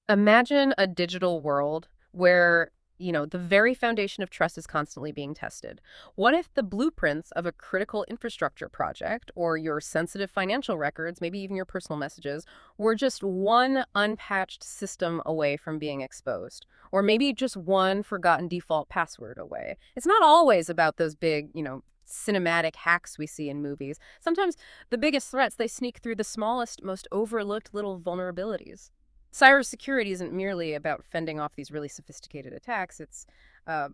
Imagine a digital world where, the very foundation of trust is constantly being tested. What if the blueprints of a critical infrastructure project or your sensitive financial records, maybe even your personal messages, were just one unpatched system away from being exposed? Or maybe just one forgotten default password away. It's not always about those big, cinematic hacks we see in movies. Sometimes the biggest threats, they sneak through the smallest, most overlooked little vulnerabilities. Cybersecurity isn't merely about fending off these really sophisticated attacks. It's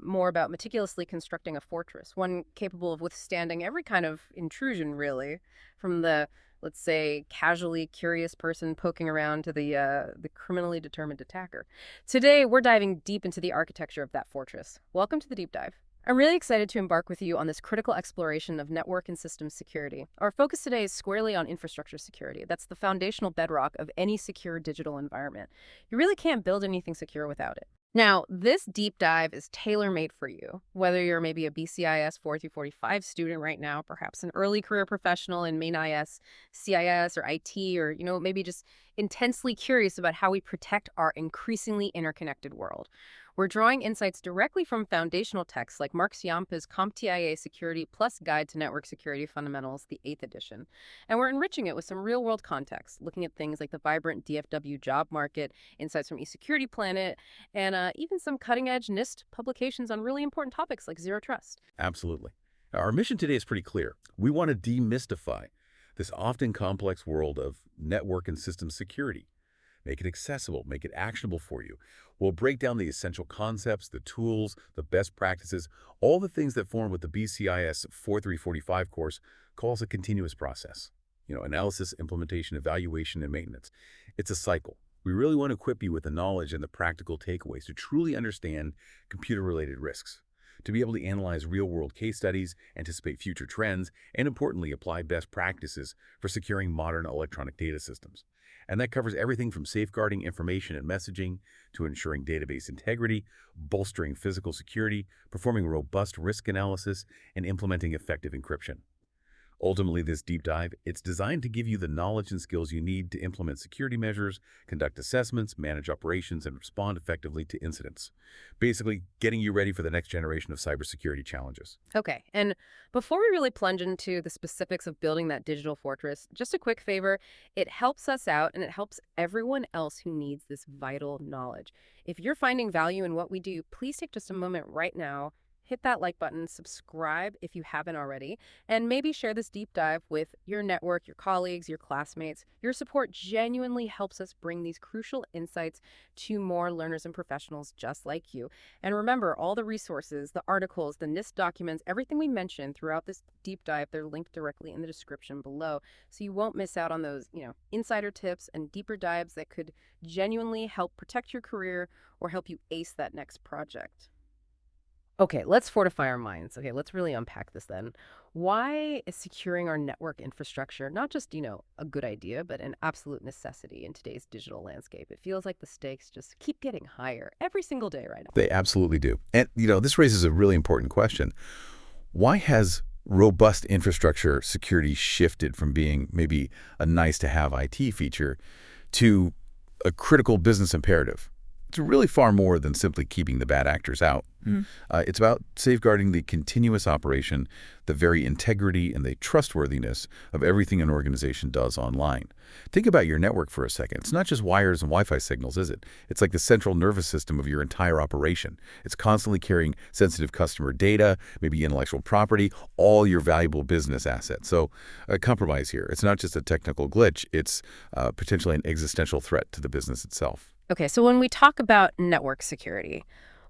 more about meticulously constructing a fortress, one capable of withstanding every kind of intrusion, really, from the, let's say, casually curious person poking around to the criminally determined attacker. Today, we're diving deep into the architecture of that fortress. Welcome to the deep dive. I'm really excited to embark with you on this critical exploration of network and systems security. Our focus today is squarely on infrastructure security. That's the foundational bedrock of any secure digital environment. You really can't build anything secure without it. Now, this deep dive is tailor-made for you. Whether you're maybe a BCIS 4345 student right now, perhaps an early career professional in main IS, CIS, or IT, or, maybe just intensely curious about how we protect our increasingly interconnected world. We're drawing insights directly from foundational texts like Mark Ciampa's CompTIA Security Plus Guide to Network Security Fundamentals, the 8th edition. And we're enriching it with some real-world context, looking at things like the vibrant DFW job market, insights from eSecurity Planet, and even some cutting-edge NIST publications on really important topics like zero trust. Absolutely. Our mission today is pretty clear. We want to demystify this often complex world of network and system security. Make it accessible, make it actionable for you. We'll break down the essential concepts, the tools, the best practices, all the things that form what the BCIS 4345 course calls a continuous process. Analysis, implementation, evaluation, and maintenance. It's a cycle. We really want to equip you with the knowledge and the practical takeaways to truly understand computer-related risks, to be able to analyze real-world case studies, anticipate future trends, and importantly, apply best practices for securing modern electronic data systems. And that covers everything from safeguarding information and messaging to ensuring database integrity, bolstering physical security, performing robust risk analysis, and implementing effective encryption. Ultimately, this deep dive, it's designed to give you the knowledge and skills you need to implement security measures, conduct assessments, manage operations, and respond effectively to incidents. Basically, getting you ready for the next generation of cybersecurity challenges. Okay, and before we really plunge into the specifics of building that digital fortress, just a quick favor. It helps us out and it helps everyone else who needs this vital knowledge. If you're finding value in what we do, please take just a moment right now, hit that like button, subscribe if you haven't already, and maybe share this deep dive with your network, your colleagues, your classmates. Your support genuinely helps us bring these crucial insights to more learners and professionals just like you. And remember, all the resources, the articles, the NIST documents, everything we mentioned throughout this deep dive, they're linked directly in the description below. So you won't miss out on those, insider tips and deeper dives that could genuinely help protect your career or help you ace that next project. Okay, let's fortify our minds. Okay, let's really unpack this then. Why is securing our network infrastructure not just, a good idea, but an absolute necessity in today's digital landscape? It feels like the stakes just keep getting higher every single day right now. They absolutely do. And, this raises a really important question. Why has robust infrastructure security shifted from being maybe a nice-to-have IT feature to a critical business imperative? It's really far more than simply keeping the bad actors out. It's about safeguarding the continuous operation, the very integrity and the trustworthiness of everything an organization does online. Think about your network for a second. It's not just wires and Wi-Fi signals, is it? It's like the central nervous system of your entire operation. It's constantly carrying sensitive customer data, maybe intellectual property, all your valuable business assets. So a compromise here. It's not just a technical glitch. It's potentially an existential threat to the business itself. Okay, so when we talk about network security,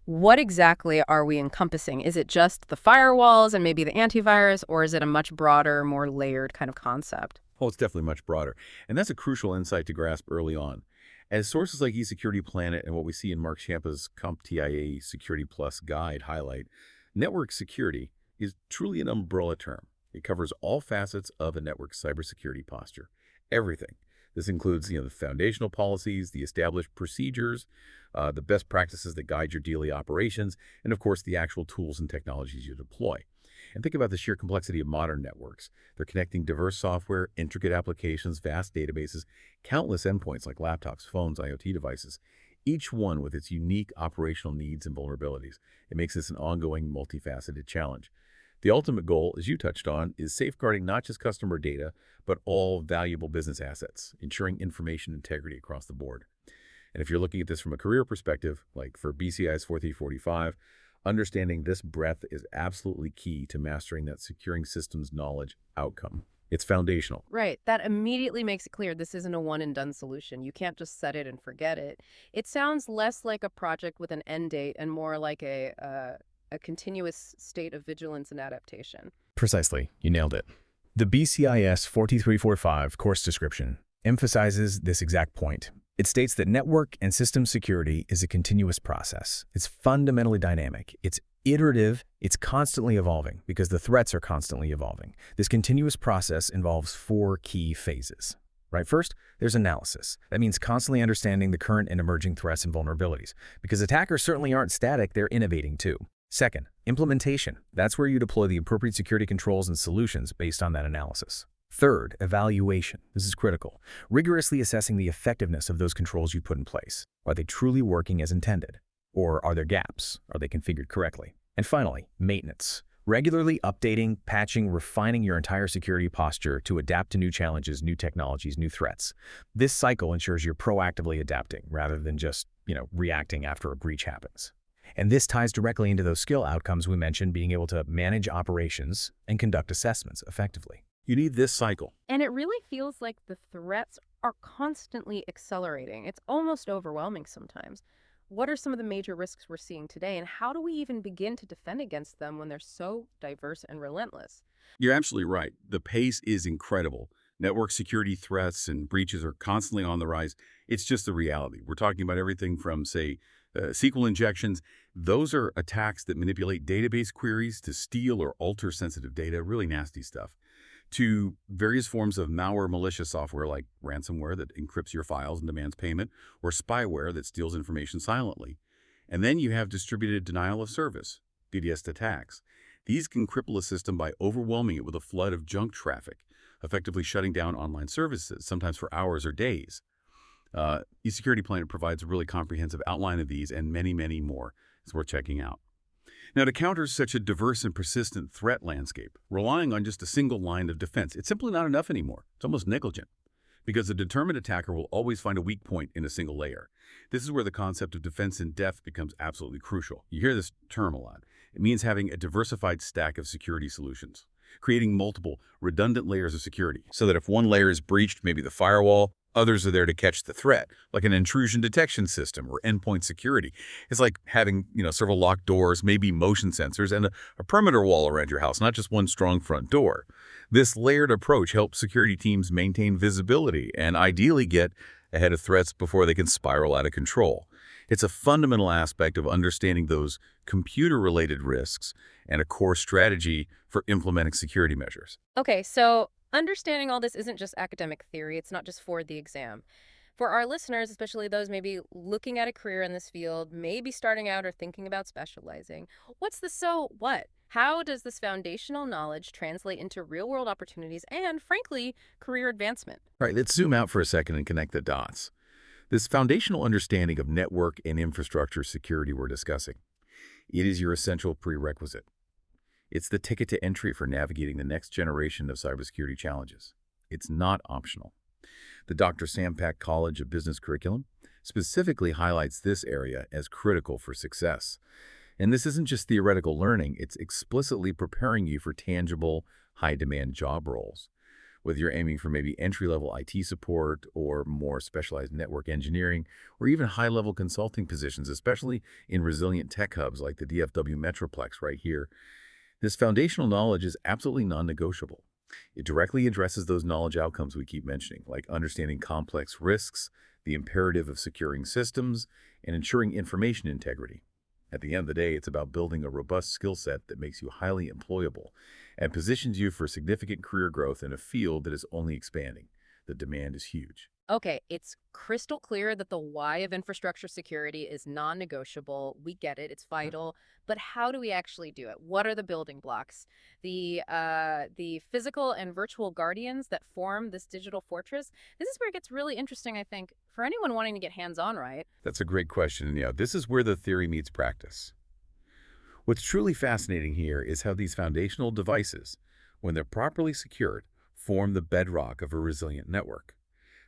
what exactly are we encompassing? Is it just the firewalls and maybe the antivirus, or is it a much broader, more layered kind of concept? Oh, it's definitely much broader. And that's a crucial insight to grasp early on. As sources like eSecurity Planet and what we see in Mark Ciampa's CompTIA Security Plus guide highlight, network security is truly an umbrella term. It covers all facets of a network cybersecurity posture. Everything. This includes, the foundational policies, the established procedures, the best practices that guide your daily operations, and of course, the actual tools and technologies you deploy. And think about the sheer complexity of modern networks. They're connecting diverse software, intricate applications, vast databases, countless endpoints like laptops, phones, IoT devices. each one with its unique operational needs and vulnerabilities. It makes this an ongoing, multifaceted challenge. The ultimate goal, as you touched on, is safeguarding not just customer data, but all valuable business assets, ensuring information integrity across the board. And if you're looking at this from a career perspective, like for BCIS 4345, understanding this breadth is absolutely key to mastering that securing systems knowledge outcome. It's foundational. Right. That immediately makes it clear this isn't a one and done solution. You can't just set it and forget it. It sounds less like a project with an end date and more like a continuous state of vigilance and adaptation. Precisely. You nailed it. The BCIS 4345 course description emphasizes this exact point. It states that network and system security is a continuous process. It's fundamentally dynamic. It's iterative. It's constantly evolving because the threats are constantly evolving. This continuous process involves 4 key phases. Right? First, there's analysis. That means constantly understanding the current and emerging threats and vulnerabilities. Because attackers certainly aren't static, they're innovating too. Second, implementation. That's where you deploy the appropriate security controls and solutions based on that analysis. Third, evaluation. This is critical. Rigorously assessing the effectiveness of those controls you put in place. Are they truly working as intended? Or are there gaps? Are they configured correctly? And finally, maintenance. Regularly updating, patching, refining your entire security posture to adapt to new challenges, new technologies, new threats. This cycle ensures you're proactively adapting rather than just, reacting after a breach happens. And this ties directly into those skill outcomes we mentioned, being able to manage operations and conduct assessments effectively. You need this cycle. And it really feels like the threats are constantly accelerating. It's almost overwhelming sometimes. What are some of the major risks we're seeing today, and how do we even begin to defend against them when they're so diverse and relentless? You're absolutely right. The pace is incredible. Network security threats and breaches are constantly on the rise. It's just the reality. We're talking about everything from, say, SQL injections. Those are attacks that manipulate database queries to steal or alter sensitive data, really nasty stuff, to various forms of malware malicious software like ransomware that encrypts your files and demands payment, or spyware that steals information silently. And then you have distributed denial of service, DDoS attacks. These can cripple a system by overwhelming it with a flood of junk traffic, effectively shutting down online services, sometimes for hours or days. eSecurity Planet provides a really comprehensive outline of these and many, many more. It's worth checking out. Now, to counter such a diverse and persistent threat landscape, relying on just a single line of defense, it's simply not enough anymore. It's almost negligent, because a determined attacker will always find a weak point in a single layer. This is where the concept of defense in depth becomes absolutely crucial. You hear this term a lot. It means having a diversified stack of security solutions, creating multiple redundant layers of security, so that if one layer is breached, maybe the firewall, others are there to catch the threat, like an intrusion detection system or endpoint security. It's like having, several locked doors, maybe motion sensors, and a perimeter wall around your house, not just one strong front door. This layered approach helps security teams maintain visibility and ideally get ahead of threats before they can spiral out of control. It's a fundamental aspect of understanding those computer-related risks and a core strategy for implementing security measures. Okay, so understanding all this isn't just academic theory. It's not just for the exam. For our listeners, especially those maybe looking at a career in this field, maybe starting out or thinking about specializing, what's the so what? How does this foundational knowledge translate into real-world opportunities and, frankly, career advancement? All right, let's zoom out for a second and connect the dots. This foundational understanding of network and infrastructure security we're discussing, it is your essential prerequisite. It's the ticket to entry for navigating the next generation of cybersecurity challenges. It's not optional. The Dr. Ciampa College of Business curriculum specifically highlights this area as critical for success. And this isn't just theoretical learning, it's explicitly preparing you for tangible, high-demand job roles. Whether you're aiming for maybe entry-level IT support or more specialized network engineering, or even high-level consulting positions, especially in resilient tech hubs like the DFW Metroplex right here, this foundational knowledge is absolutely non-negotiable. It directly addresses those knowledge outcomes we keep mentioning, like understanding complex risks, the imperative of securing systems, and ensuring information integrity. At the end of the day, it's about building a robust skill set that makes you highly employable and positions you for significant career growth in a field that is only expanding. The demand is huge. Okay, it's crystal clear that the why of infrastructure security is non-negotiable. We get it, it's vital. But how do we actually do it? What are the building blocks? The physical and virtual guardians that form this digital fortress? This is where it gets really interesting, I think, for anyone wanting to get hands-on, right? That's a great question. And yeah, this is where the theory meets practice. What's truly fascinating here is how these foundational devices, when they're properly secured, form the bedrock of a resilient network.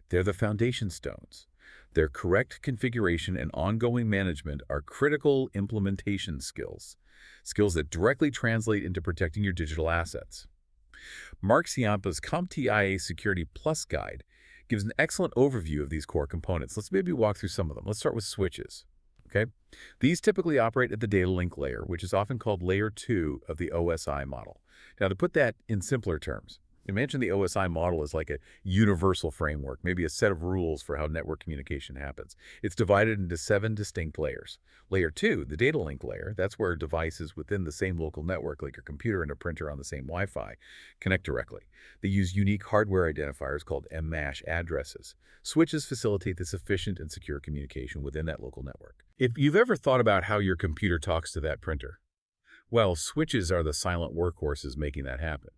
They're the foundation stones. Their correct configuration and ongoing management are critical implementation skills, skills that directly translate into protecting your digital assets. Mark Ciampa's CompTIA Security Plus guide gives an excellent overview of these core components. Let's maybe walk through some of them. Let's start with switches. Okay? These typically operate at the data link layer, which is often called layer 2 of the OSI model. Now, to put that in simpler terms, imagine the OSI model is like a universal framework, maybe a set of rules for how network communication happens. It's divided into 7 distinct layers. Layer 2, the data link layer, that's where devices within the same local network, like your computer and a printer on the same Wi-Fi, connect directly. They use unique hardware identifiers called MMASH addresses. Switches facilitate this efficient and secure communication within that local network. If you've ever thought about how your computer talks to that printer, well, switches are the silent workhorses making that happen.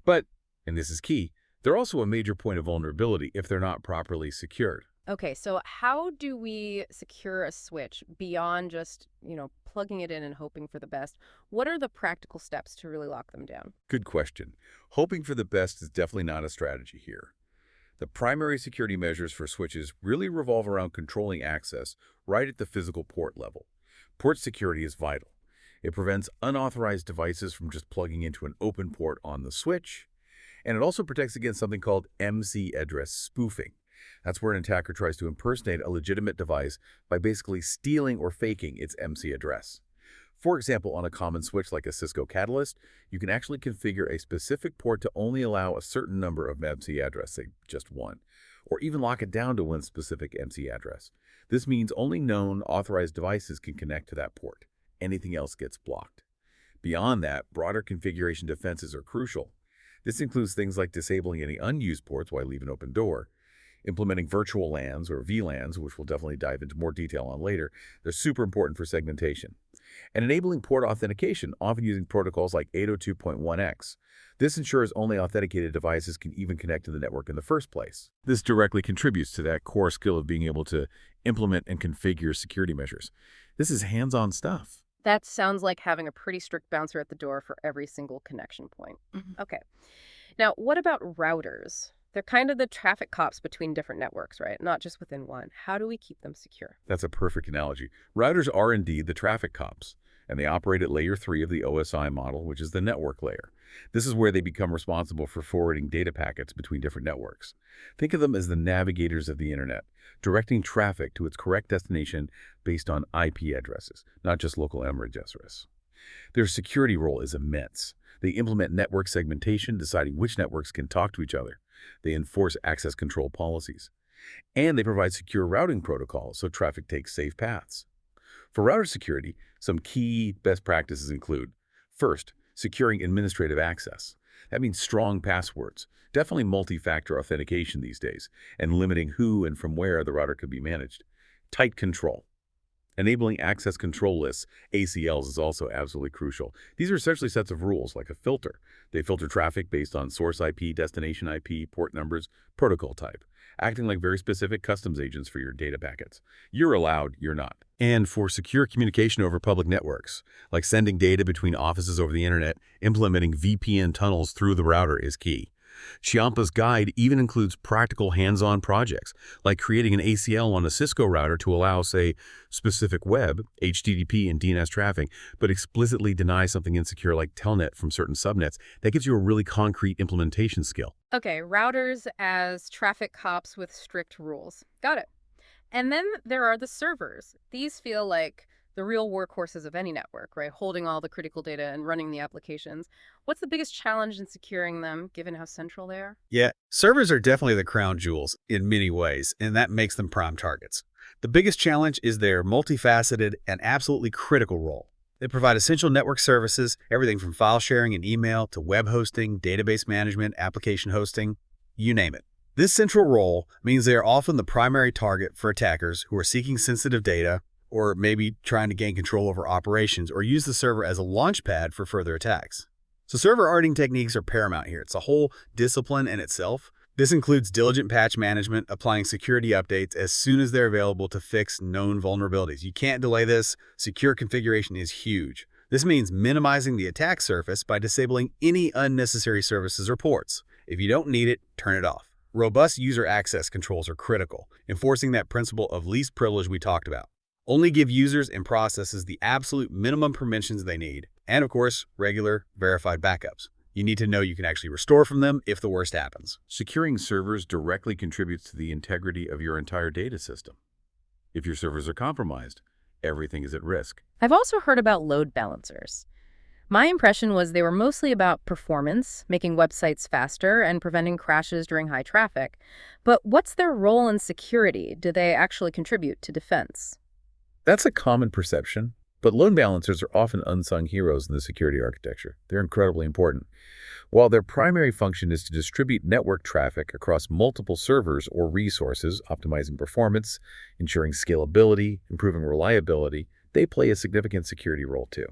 But and this is key, they're also a major point of vulnerability if they're not properly secured. Okay, so how do we secure a switch beyond just, plugging it in and hoping for the best? What are the practical steps to really lock them down? Good question. Hoping for the best is definitely not a strategy here. The primary security measures for switches really revolve around controlling access right at the physical port level. Port security is vital. It prevents unauthorized devices from just plugging into an open port on the switch, and it also protects against something called MC address spoofing. That's where an attacker tries to impersonate a legitimate device by basically stealing or faking its MC address. For example, on a common switch like a Cisco Catalyst, you can actually configure a specific port to only allow a certain number of MC address, say just one, or even lock it down to one specific MC address. This means only known authorized devices can connect to that port. Anything else gets blocked. Beyond that, broader configuration defenses are crucial. This includes things like disabling any unused ports while leaving an open door, implementing virtual LANs or VLANs, which we'll definitely dive into more detail on later. They're super important for segmentation. And enabling port authentication, often using protocols like 802.1x. This ensures only authenticated devices can even connect to the network in the first place. This directly contributes to that core skill of being able to implement and configure security measures. This is hands-on stuff. That sounds like having a pretty strict bouncer at the door for every single connection point. Okay. Now, what about routers? They're kind of the traffic cops between different networks, right? Not just within one. How do we keep them secure? That's a perfect analogy. Routers are indeed the traffic cops, and they operate at layer 3 of the OSI model, which is the network layer. This is where they become responsible for forwarding data packets between different networks. Think of them as the navigators of the internet, directing traffic to its correct destination based on IP addresses, not just local MRAG address. Their security role is immense. They implement network segmentation, deciding which networks can talk to each other. They enforce access control policies. And they provide secure routing protocols so traffic takes safe paths. For router security, some key best practices include, first, securing administrative access. That means strong passwords, definitely multi-factor authentication these days, and limiting who and from where the router could be managed. Tight control. Enabling access control lists, ACLs, is also absolutely crucial. These are essentially sets of rules, like a filter. They filter traffic based on source IP, destination IP, port numbers, protocol type, acting like very specific customs agents for your data packets. You're allowed, you're not. And for secure communication over public networks, like sending data between offices over the internet, implementing VPN tunnels through the router is key. Ciampa's guide even includes practical hands-on projects, like creating an ACL on a Cisco router to allow, say, specific web, HTTP, and DNS traffic, but explicitly deny something insecure like Telnet from certain subnets. That gives you a really concrete implementation skill. Okay, routers as traffic cops with strict rules. Got it. And then there are the servers. These feel like the real workhorses of any network, right? Holding all the critical data and running the applications. What's the biggest challenge in securing them, given how central they are? Yeah, servers are definitely the crown jewels in many ways, and that makes them prime targets. The biggest challenge is their multifaceted and absolutely critical role. They provide essential network services, everything from file sharing and email to web hosting, database management, application hosting, you name it. This central role means they are often the primary target for attackers who are seeking sensitive data or maybe trying to gain control over operations or use the server as a launchpad for further attacks. So server auditing techniques are paramount here. It's a whole discipline in itself. This includes diligent patch management, applying security updates as soon as they're available to fix known vulnerabilities. You can't delay this. Secure configuration is huge. This means minimizing the attack surface by disabling any unnecessary services or ports. If you don't need it, turn it off. Robust user access controls are critical, enforcing that principle of least privilege we talked about. Only give users and processes the absolute minimum permissions they need, and of course, regular, verified backups. You need to know you can actually restore from them if the worst happens. Securing servers directly contributes to the integrity of your entire data system. If your servers are compromised, everything is at risk. I've also heard about load balancers. My impression was they were mostly about performance, making websites faster, and preventing crashes during high traffic. But what's their role in security? Do they actually contribute to defense? That's a common perception, but load balancers are often unsung heroes in the security architecture. They're incredibly important. While their primary function is to distribute network traffic across multiple servers or resources, optimizing performance, ensuring scalability, improving reliability, they play a significant security role too.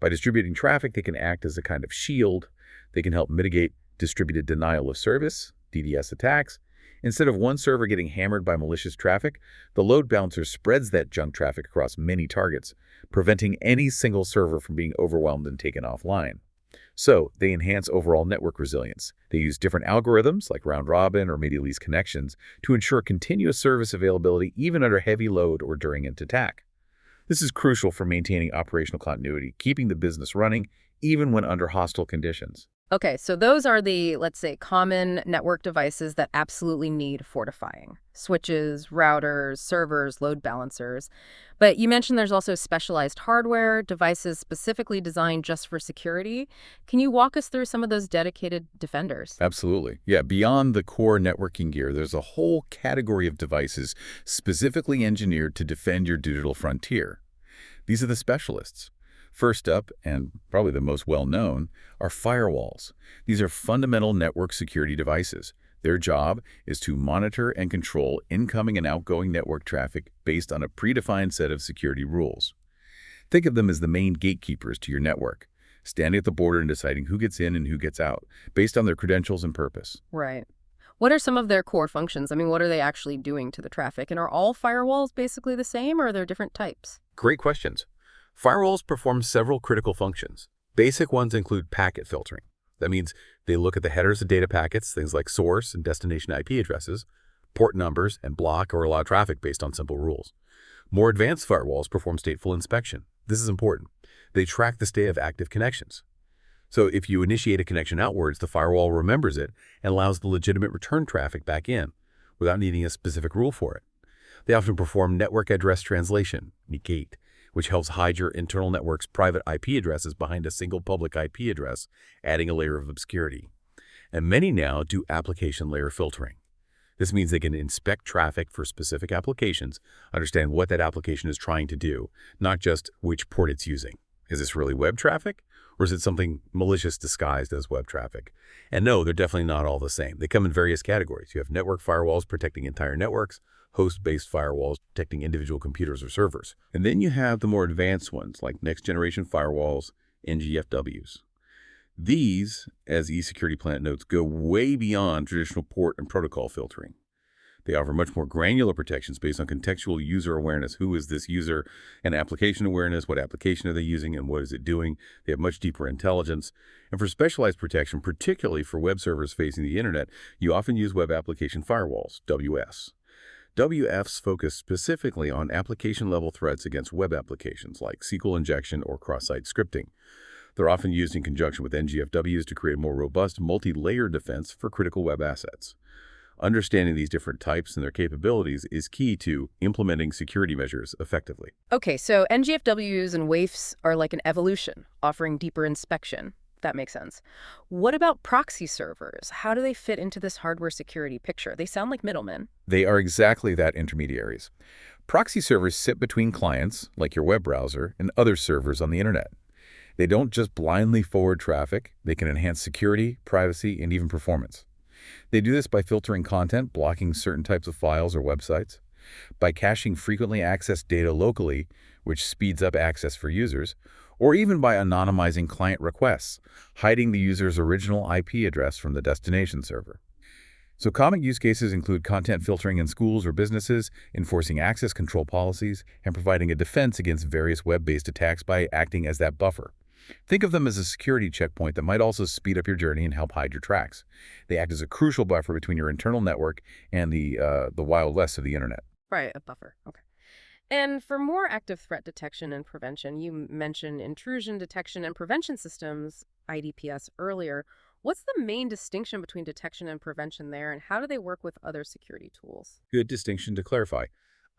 By distributing traffic, they can act as a kind of shield. They can help mitigate distributed denial of service, DDoS attacks. Instead of one server getting hammered by malicious traffic, the load balancer spreads that junk traffic across many targets, preventing any single server from being overwhelmed and taken offline. So, they enhance overall network resilience. They use different algorithms, like round-robin or media-least connections, to ensure continuous service availability even under heavy load or during an attack. This is crucial for maintaining operational continuity, keeping the business running even when under hostile conditions. Okay, so those are the, let's say, common network devices that absolutely need fortifying. Switches, routers, servers, load balancers. But you mentioned there's also specialized hardware, devices specifically designed just for security. Can you walk us through some of those dedicated defenders? Absolutely. Yeah, beyond the core networking gear, there's a whole category of devices specifically engineered to defend your digital frontier. These are the specialists. First up, and probably the most well-known, are firewalls. These are fundamental network security devices. Their job is to monitor and control incoming and outgoing network traffic based on a predefined set of security rules. Think of them as the main gatekeepers to your network, standing at the border and deciding who gets in and who gets out, based on their credentials and purpose. Right. What are some of their core functions? I mean, what are they actually doing to the traffic? And are all firewalls basically the same, or are there different types? Great questions. Firewalls perform several critical functions. Basic ones include packet filtering. That means they look at the headers of data packets, things like source and destination IP addresses, port numbers, and block or allow traffic based on simple rules. More advanced firewalls perform stateful inspection. This is important. They track the state of active connections. So if you initiate a connection outwards, the firewall remembers it and allows the legitimate return traffic back in without needing a specific rule for it. They often perform network address translation, negate, which helps hide your internal network's private IP addresses behind a single public IP address, adding a layer of obscurity. And many now do application layer filtering. This means they can inspect traffic for specific applications, understand what that application is trying to do, not just which port it's using. Is this really web traffic, or is it something malicious disguised as web traffic? And no, they're definitely not all the same. They come in various categories. You have network firewalls protecting entire networks, host-based firewalls protecting individual computers or servers. And then you have the more advanced ones, like next-generation firewalls, NGFWs. These, as eSecurity Planet notes, go way beyond traditional port and protocol filtering. They offer much more granular protections based on contextual user awareness. Who is this user? And application awareness. What application are they using and what is it doing? They have much deeper intelligence. And for specialized protection, particularly for web servers facing the internet, you often use web application firewalls, WS. WFs focus specifically on application-level threats against web applications like SQL injection or cross-site scripting. They're often used in conjunction with NGFWs to create a more robust multi-layer defense for critical web assets. Understanding these different types and their capabilities is key to implementing security measures effectively. Okay, so NGFWs and WAFs are like an evolution, offering deeper inspection. That makes sense. What about proxy servers? How do they fit into this hardware security picture? They sound like middlemen. They are exactly that, intermediaries. Proxy servers sit between clients, like your web browser, and other servers on the internet. They don't just blindly forward traffic. They can enhance security, privacy, and even performance. They do this by filtering content, blocking certain types of files or websites, by caching frequently accessed data locally, which speeds up access for users, or even by anonymizing client requests, hiding the user's original IP address from the destination server. So common use cases include content filtering in schools or businesses, enforcing access control policies, and providing a defense against various web-based attacks by acting as that buffer. Think of them as a security checkpoint that might also speed up your journey and help hide your tracks. They act as a crucial buffer between your internal network and the Wild West of the internet. Right, a buffer. Okay. And for more active threat detection and prevention, you mentioned intrusion detection and prevention systems, IDPS, earlier. What's the main distinction between detection and prevention there, and how do they work with other security tools? Good distinction to clarify.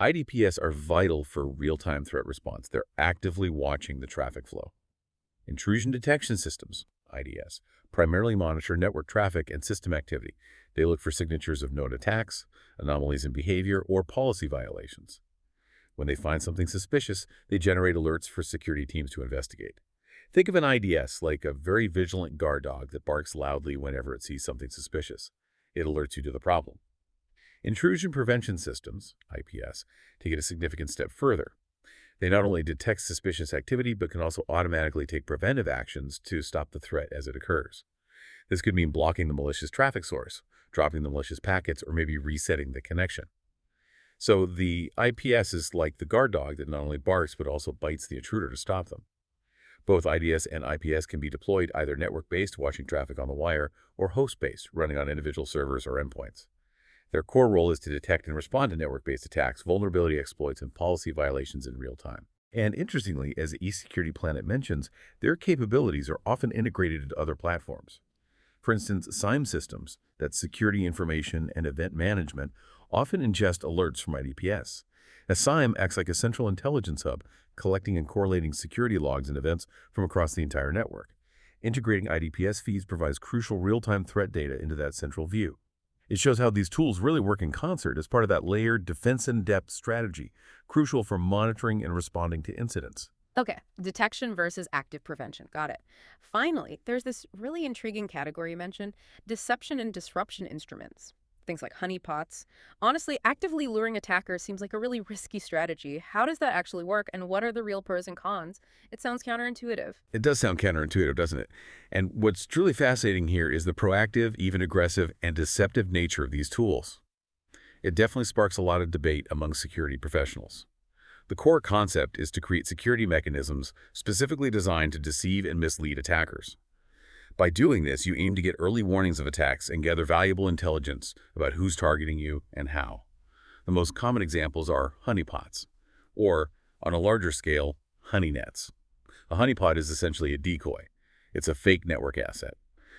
IDPS are vital for real-time threat response. They're actively watching the traffic flow. Intrusion detection systems, IDS, primarily monitor network traffic and system activity. They look for signatures of known attacks, anomalies in behavior, or policy violations. When they find something suspicious, they generate alerts for security teams to investigate. Think of an IDS like a very vigilant guard dog that barks loudly whenever it sees something suspicious. It alerts you to the problem. Intrusion prevention systems, IPS, take it a significant step further. They not only detect suspicious activity, but can also automatically take preventive actions to stop the threat as it occurs. This could mean blocking the malicious traffic source, dropping the malicious packets, or maybe resetting the connection. So the IPS is like the guard dog that not only barks, but also bites the intruder to stop them. Both IDS and IPS can be deployed either network-based, watching traffic on the wire, or host-based, running on individual servers or endpoints. Their core role is to detect and respond to network-based attacks, vulnerability exploits, and policy violations in real time. And interestingly, as the eSecurity Planet mentions, their capabilities are often integrated into other platforms. For instance, SIEM systems, that's security information and event management, often ingest alerts from IDPS. A SIEM acts like a central intelligence hub, collecting and correlating security logs and events from across the entire network. Integrating IDPS feeds provides crucial real-time threat data into that central view. It shows how these tools really work in concert as part of that layered defense-in-depth strategy, crucial for monitoring and responding to incidents. Okay, detection versus active prevention. Got it. Finally, there's this really intriguing category you mentioned, deception and disruption instruments. Things like honeypots. Honestly, actively luring attackers seems like a really risky strategy. How does that actually work, and what are the real pros and cons? It sounds counterintuitive. It does sound counterintuitive, doesn't it? And what's truly fascinating here is the proactive, even aggressive, and deceptive nature of these tools. It definitely sparks a lot of debate among security professionals. The core concept is to create security mechanisms specifically designed to deceive and mislead attackers. By doing this, you aim to get early warnings of attacks and gather valuable intelligence about who's targeting you and how. The most common examples are honeypots, or, on a larger scale, honey nets. A honeypot is essentially a decoy. It's a fake network asset.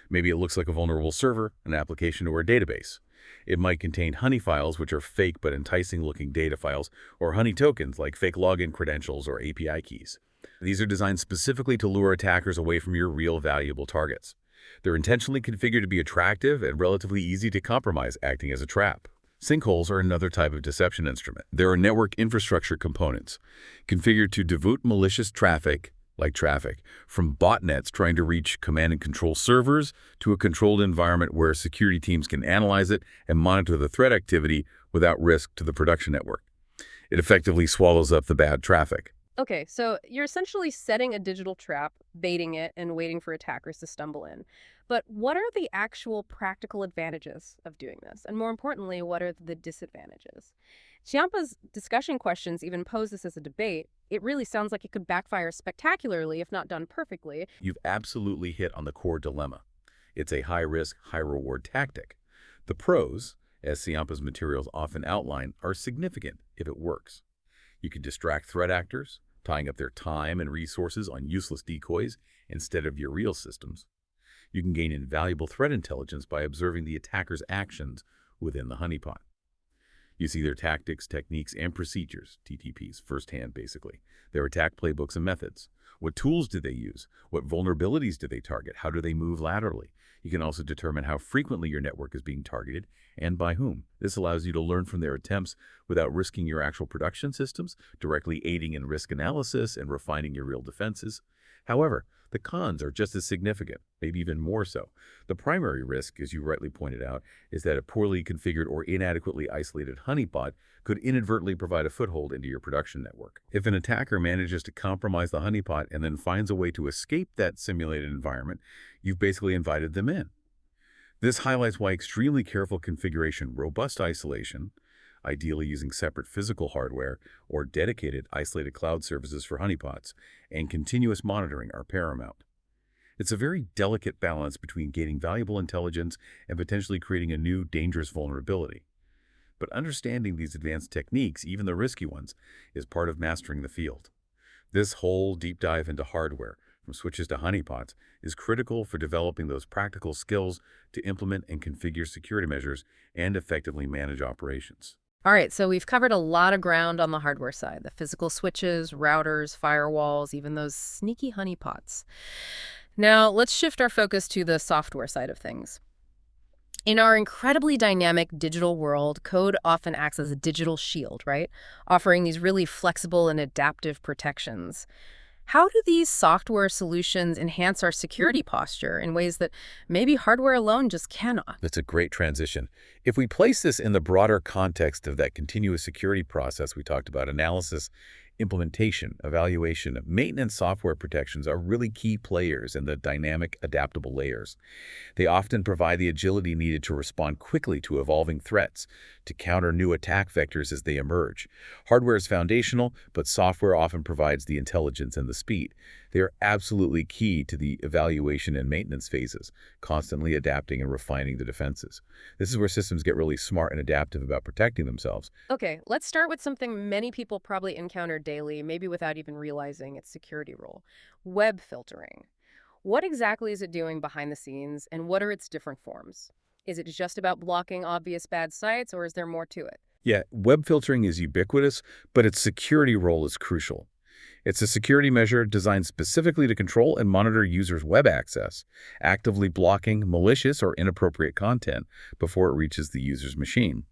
Maybe it looks like a vulnerable server, an application, or a database. It might contain honey files, which are fake but enticing-looking data files, or honey tokens, like fake login credentials or API keys. These are designed specifically to lure attackers away from your real valuable targets. They're intentionally configured to be attractive and relatively easy to compromise, acting as a trap. Sinkholes are another type of deception instrument. There are network infrastructure components configured to divert malicious traffic, from botnets trying to reach command and control servers to a controlled environment where security teams can analyze it and monitor the threat activity without risk to the production network. It effectively swallows up the bad traffic. Okay, so you're essentially setting a digital trap, baiting it, and waiting for attackers to stumble in. But what are the actual practical advantages of doing this? And more importantly, what are the disadvantages? Ciampa's discussion questions even pose this as a debate. It really sounds like it could backfire spectacularly if not done perfectly. You've absolutely hit on the core dilemma. It's a high-risk, high-reward tactic. The pros, as Ciampa's materials often outline, are significant if it works. You can distract threat actors, tying up their time and resources on useless decoys instead of your real systems. You can gain invaluable threat intelligence by observing the attacker's actions within the honeypot. You see their tactics, techniques, and procedures, TTPs, firsthand basically, their attack playbooks and methods. What tools do they use? What vulnerabilities do they target? How do they move laterally? You can also determine how frequently your network is being targeted and by whom. This allows you to learn from their attempts without risking your actual production systems, directly aiding in risk analysis and refining your real defenses. However, The cons are just as significant, maybe even more so. The primary risk, as you rightly pointed out, is that a poorly configured or inadequately isolated honeypot could inadvertently provide a foothold into your production network. If an attacker manages to compromise the honeypot and then finds a way to escape that simulated environment, you've basically invited them in. This highlights why extremely careful configuration, robust isolation, ideally using separate physical hardware or dedicated isolated cloud services for honeypots, and continuous monitoring are paramount. It's a very delicate balance between gaining valuable intelligence and potentially creating a new, dangerous vulnerability. But understanding these advanced techniques, even the risky ones, is part of mastering the field. This whole deep dive into hardware, from switches to honeypots, is critical for developing those practical skills to implement and configure security measures and effectively manage operations. All right, so we've covered a lot of ground on the hardware side, the physical switches, routers, firewalls, even those sneaky honeypots. Now, let's shift our focus to the software side of things. In our incredibly dynamic digital world, code often acts as a digital shield, right? Offering these really flexible and adaptive protections. How do these software solutions enhance our security posture in ways that maybe hardware alone just cannot? That's a great transition. If we place this in the broader context of that continuous security process we talked about, analysis, implementation, evaluation, maintenance software protections are really key players in the dynamic, adaptable layers. They often provide the agility needed to respond quickly to evolving threats, to counter new attack vectors as they emerge. Hardware is foundational, but software often provides the intelligence and the speed. They are absolutely key to the evaluation and maintenance phases, constantly adapting and refining the defenses. This is where systems get really smart and adaptive about protecting themselves. Okay, let's start with something many people probably encounter daily, maybe without even realizing its security role. Web filtering. What exactly is it doing behind the scenes, and what are its different forms? Is it just about blocking obvious bad sites, or is there more to it? Yeah, web filtering is ubiquitous, but its security role is crucial. It's a security measure designed specifically to control and monitor users' web access, actively blocking malicious or inappropriate content before it reaches the user's machine.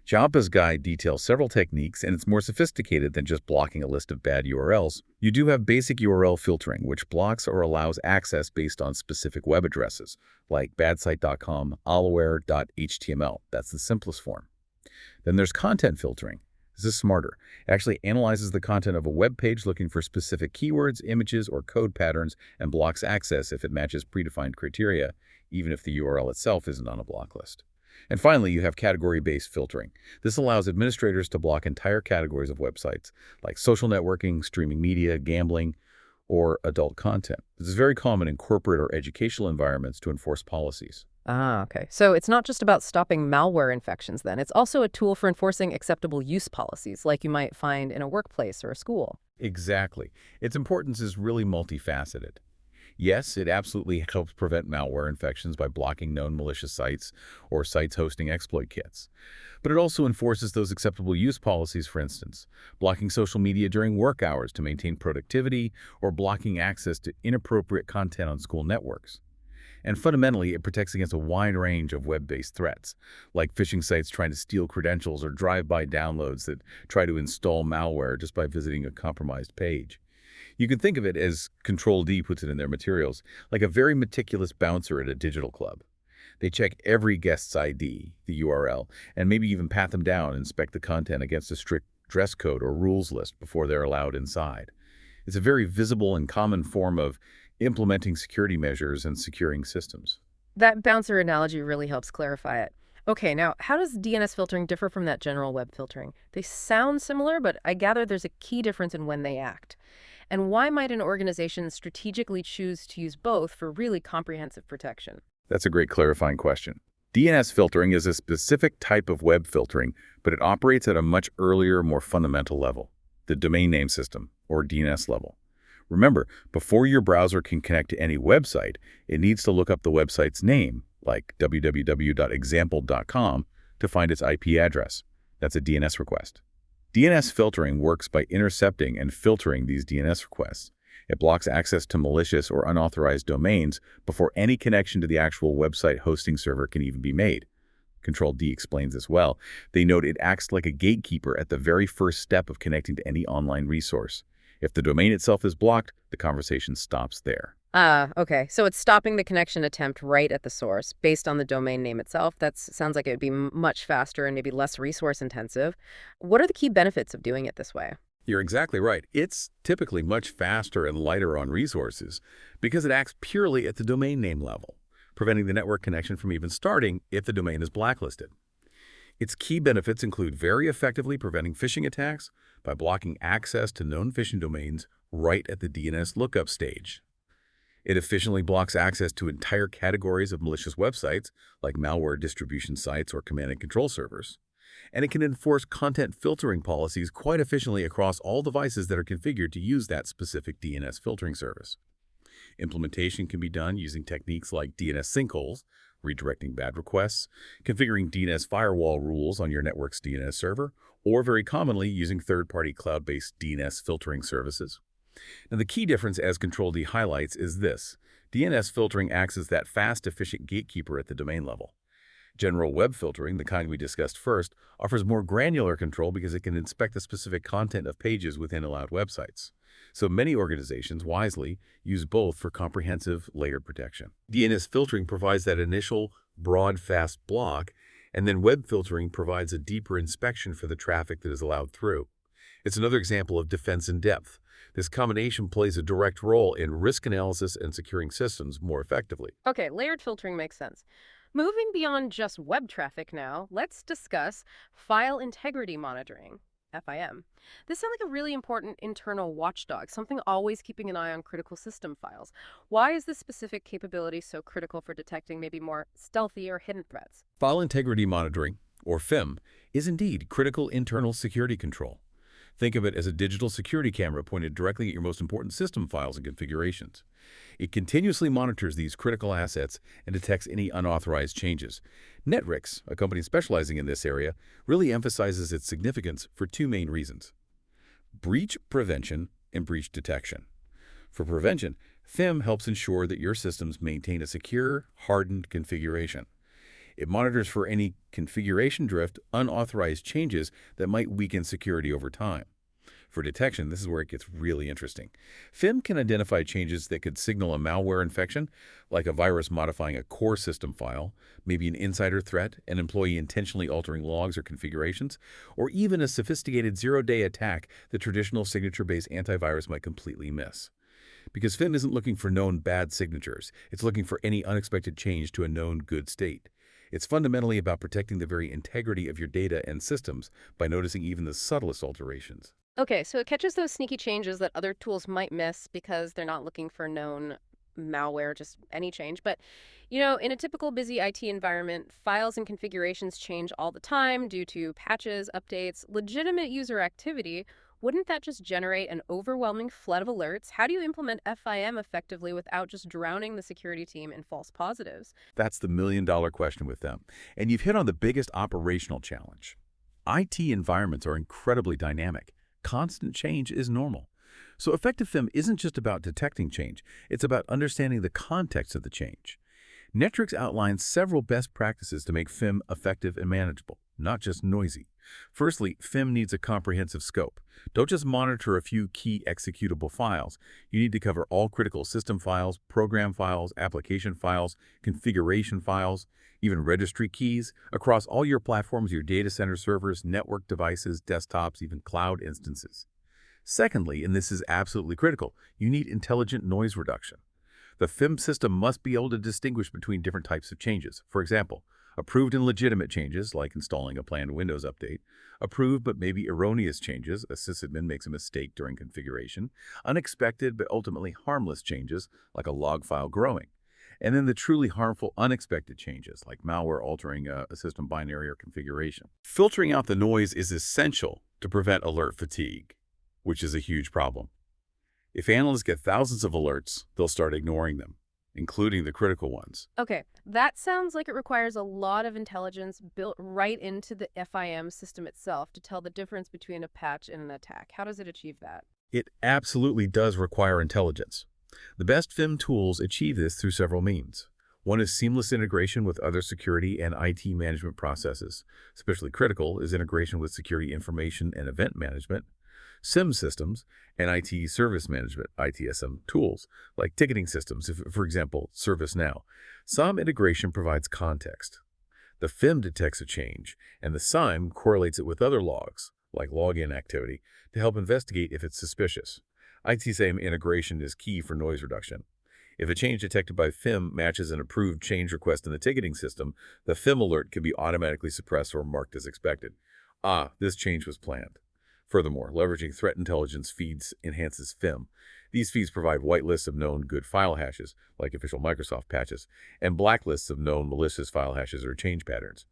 Ciampa's guide details several techniques, and it's more sophisticated than just blocking a list of bad URLs. You do have basic URL filtering, which blocks or allows access based on specific web addresses, like badsite.com, allaware.html. That's the simplest form. Then there's content filtering. This is smarter. It actually analyzes the content of a web page looking for specific keywords, images, or code patterns and blocks access if it matches predefined criteria, even if the URL itself isn't on a block list. And finally, you have category-based filtering. This allows administrators to block entire categories of websites, like social networking, streaming media, gambling, or adult content. This is very common in corporate or educational environments to enforce policies. Ah, okay. So it's not just about stopping malware infections then. It's also a tool for enforcing acceptable use policies, like you might find in a workplace or a school. Exactly. Its importance is really multifaceted. Yes, it absolutely helps prevent malware infections by blocking known malicious sites or sites hosting exploit kits. But it also enforces those acceptable use policies, for instance, blocking social media during work hours to maintain productivity or blocking access to inappropriate content on school networks. And fundamentally, it protects against a wide range of web-based threats, like phishing sites trying to steal credentials or drive-by downloads that try to install malware just by visiting a compromised page. You can think of it, as Control-D puts it in their materials, like a very meticulous bouncer at a digital club. They check every guest's ID, the URL, and maybe even pat them down and inspect the content against a strict dress code or rules list before they're allowed inside. It's a very visible and common form of implementing security measures and securing systems. That bouncer analogy really helps clarify it. Okay, now, how does DNS filtering differ from that general web filtering? They sound similar, but I gather there's a key difference in when they act. And why might an organization strategically choose to use both for really comprehensive protection? That's a great clarifying question. DNS filtering is a specific type of web filtering, but it operates at a much earlier, more fundamental level, the domain name system, or DNS level. Remember, before your browser can connect to any website, it needs to look up the website's name, like www.example.com, to find its IP address. That's a DNS request. DNS filtering works by intercepting and filtering these DNS requests. It blocks access to malicious or unauthorized domains before any connection to the actual website hosting server can even be made. Control-D explains this well. They note it acts like a gatekeeper at the very first step of connecting to any online resource. If the domain itself is blocked, the conversation stops there. Okay. So it's stopping the connection attempt right at the source based on the domain name itself. That sounds like it would be much faster and maybe less resource intensive. What are the key benefits of doing it this way? You're exactly right. It's typically much faster and lighter on resources because it acts purely at the domain name level, preventing the network connection from even starting if the domain is blacklisted. Its key benefits include very effectively preventing phishing attacks by blocking access to known phishing domains right at the DNS lookup stage. It efficiently blocks access to entire categories of malicious websites like malware distribution sites or command and control servers. And it can enforce content filtering policies quite efficiently across all devices that are configured to use that specific DNS filtering service. Implementation can be done using techniques like DNS sinkholes, redirecting bad requests, configuring DNS firewall rules on your network's DNS server, or very commonly using third-party cloud-based DNS filtering services. Now, the key difference, as Control-D highlights, is this. DNS filtering acts as that fast, efficient gatekeeper at the domain level. General web filtering, the kind we discussed first, offers more granular control because it can inspect the specific content of pages within allowed websites. So many organizations, wisely, use both for comprehensive layered protection. DNS filtering provides that initial, broad, fast block, and then web filtering provides a deeper inspection for the traffic that is allowed through. It's another example of defense in depth. This combination plays a direct role in risk analysis and securing systems more effectively. Okay, layered filtering makes sense. Moving beyond just web traffic now, let's discuss file integrity monitoring, FIM. This sounds like a really important internal watchdog, something always keeping an eye on critical system files. Why is this specific capability so critical for detecting maybe more stealthy or hidden threats? File integrity monitoring, or FIM, is indeed critical internal security control. Think of it as a digital security camera pointed directly at your most important system files and configurations. It continuously monitors these critical assets and detects any unauthorized changes. Netrix, a company specializing in this area, really emphasizes its significance for two main reasons: breach prevention and breach detection. For prevention, FIM helps ensure that your systems maintain a secure, hardened configuration. It monitors for any configuration drift, unauthorized changes that might weaken security over time. For detection, this is where it gets really interesting. FIM can identify changes that could signal a malware infection, like a virus modifying a core system file, maybe an insider threat, an employee intentionally altering logs or configurations, or even a sophisticated zero-day attack that traditional signature-based antivirus might completely miss. Because FIM isn't looking for known bad signatures, it's looking for any unexpected change to a known good state. It's fundamentally about protecting the very integrity of your data and systems by noticing even the subtlest alterations. Okay, so it catches those sneaky changes that other tools might miss because they're not looking for known malware, just any change. But, in a typical busy IT environment, files and configurations change all the time due to patches, updates, legitimate user activity. Wouldn't that just generate an overwhelming flood of alerts? How do you implement FIM effectively without just drowning the security team in false positives? That's the million-dollar question with them. And you've hit on the biggest operational challenge. IT environments are incredibly dynamic. Constant change is normal. So effective FIM isn't just about detecting change. It's about understanding the context of the change. Netrix outlines several best practices to make FIM effective and manageable, not just noisy. Firstly, FIM needs a comprehensive scope. Don't just monitor a few key executable files. You need to cover all critical system files, program files, application files, configuration files, even registry keys, across all your platforms, your data center servers, network devices, desktops, even cloud instances. Secondly, and this is absolutely critical, you need intelligent noise reduction. The FIM system must be able to distinguish between different types of changes. For example, approved and legitimate changes, like installing a planned Windows update, approved but maybe erroneous changes, a sysadmin makes a mistake during configuration, unexpected but ultimately harmless changes, like a log file growing, and then the truly harmful unexpected changes, like malware altering a system binary or configuration. Filtering out the noise is essential to prevent alert fatigue, which is a huge problem. If analysts get thousands of alerts, they'll start ignoring them, including the critical ones. Okay, that sounds like it requires a lot of intelligence built right into the FIM system itself to tell the difference between a patch and an attack. How does it achieve that? It absolutely does require intelligence. The best FIM tools achieve this through several means. One is seamless integration with other security and IT management processes. Especially critical is integration with security information and event management. SIM systems, and IT service management, ITSM tools, like ticketing systems, for example, ServiceNow. SOM integration provides context. The FIM detects a change, and the SIM correlates it with other logs, like login activity, to help investigate if it's suspicious. ITSM integration is key for noise reduction. If a change detected by FIM matches an approved change request in the ticketing system, the FIM alert can be automatically suppressed or marked as expected. This change was planned. Furthermore, leveraging threat intelligence feeds enhances FIM. These feeds provide whitelists of known good file hashes, like official Microsoft patches, and blacklists of known malicious file hashes or change patterns.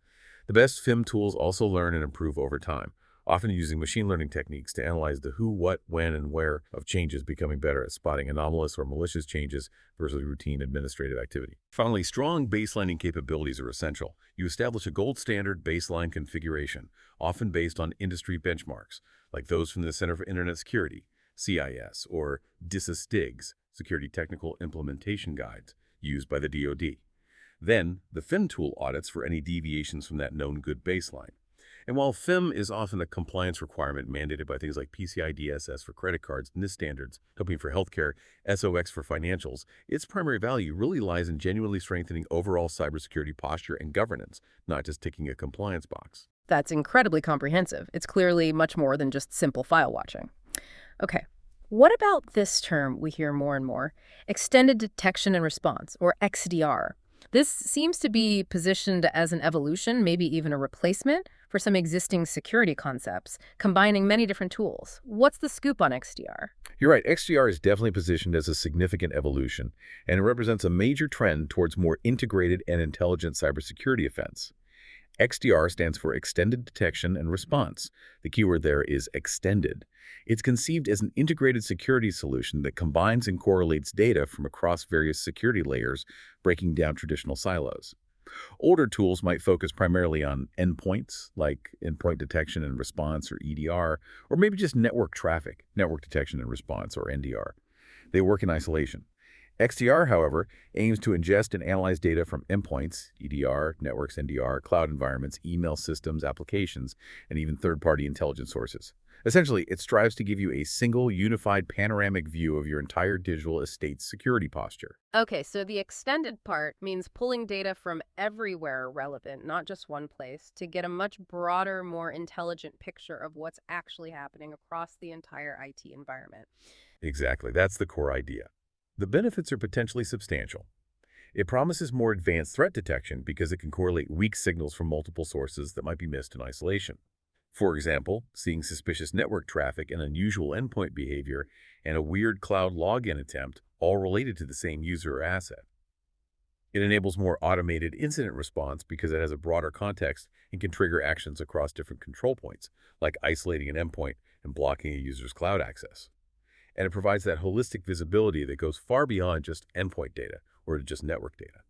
The best FIM tools also learn and improve over time, often using machine learning techniques to analyze the who, what, when, and where of changes, becoming better at spotting anomalous or malicious changes versus routine administrative activity. Finally, strong baselining capabilities are essential. You establish a gold standard baseline configuration, often based on industry benchmarks, like those from the Center for Internet Security, CIS, or DISA-STIGs, Security Technical Implementation Guides, used by the DoD. Then, the FIM tool audits for any deviations from that known good baseline. And while FIM is often a compliance requirement mandated by things like PCI DSS for credit cards, NIST standards, helping for healthcare, SOX for financials, its primary value really lies in genuinely strengthening overall cybersecurity posture and governance, not just ticking a compliance box. That's incredibly comprehensive. It's clearly much more than just simple file watching. Okay, what about this term we hear more and more, extended detection and response, or XDR? This seems to be positioned as an evolution, maybe even a replacement for some existing security concepts, combining many different tools. What's the scoop on XDR? You're right, XDR is definitely positioned as a significant evolution, and it represents a major trend towards more integrated and intelligent cybersecurity offense. XDR stands for Extended Detection and Response. The keyword there is extended. It's conceived as an integrated security solution that combines and correlates data from across various security layers, breaking down traditional silos. Older tools might focus primarily on endpoints, like endpoint detection and response, or EDR, or maybe just network traffic, network detection and response, or NDR. They work in isolation. XDR, however, aims to ingest and analyze data from endpoints, EDR, networks, NDR, cloud environments, email systems, applications, and even third-party intelligence sources. Essentially, it strives to give you a single, unified, panoramic view of your entire digital estate's security posture. Okay, so the extended part means pulling data from everywhere relevant, not just one place, to get a much broader, more intelligent picture of what's actually happening across the entire IT environment. Exactly, that's the core idea. The benefits are potentially substantial. It promises more advanced threat detection because it can correlate weak signals from multiple sources that might be missed in isolation. For example, seeing suspicious network traffic and unusual endpoint behavior and a weird cloud login attempt, all related to the same user or asset. It enables more automated incident response because it has a broader context and can trigger actions across different control points, like isolating an endpoint and blocking a user's cloud access. And it provides that holistic visibility that goes far beyond just endpoint data or just network data.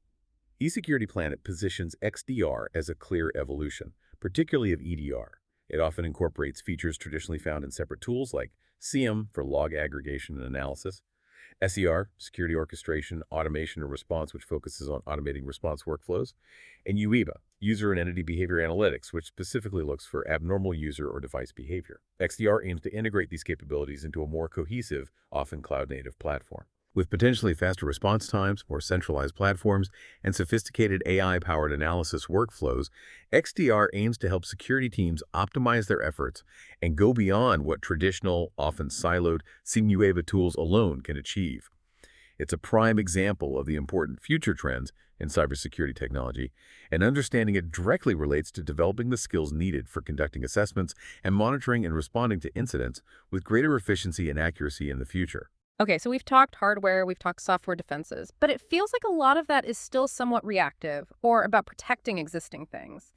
eSecurity Planet positions XDR as a clear evolution, particularly of EDR. It often incorporates features traditionally found in separate tools like CIAM for log aggregation and analysis, SER, security orchestration, automation, and response, which focuses on automating response workflows, and UEBA, user and entity behavior analytics, which specifically looks for abnormal user or device behavior. XDR aims to integrate these capabilities into a more cohesive, often cloud-native platform. With potentially faster response times, more centralized platforms, and sophisticated AI-powered analysis workflows, XDR aims to help security teams optimize their efforts and go beyond what traditional, often siloed, CMUEBA tools alone can achieve. It's a prime example of the important future trends in cybersecurity technology, and understanding it directly relates to developing the skills needed for conducting assessments and monitoring and responding to incidents with greater efficiency and accuracy in the future. Okay, so we've talked hardware, we've talked software defenses, but it feels like a lot of that is still somewhat reactive or about protecting existing things.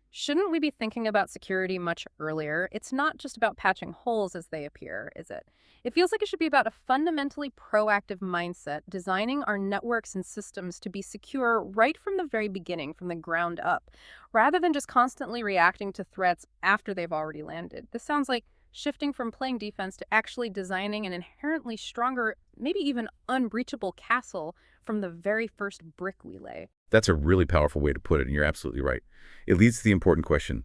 Shouldn't we be thinking about security much earlier? It's not just about patching holes as they appear, is it? It feels like it should be about a fundamentally proactive mindset, designing our networks and systems to be secure right from the very beginning, from the ground up, rather than just constantly reacting to threats after they've already landed. This sounds like shifting from playing defense to actually designing an inherently stronger, maybe even unbreachable castle from the very first brick we lay. That's a really powerful way to put it, and you're absolutely right. It leads to the important question,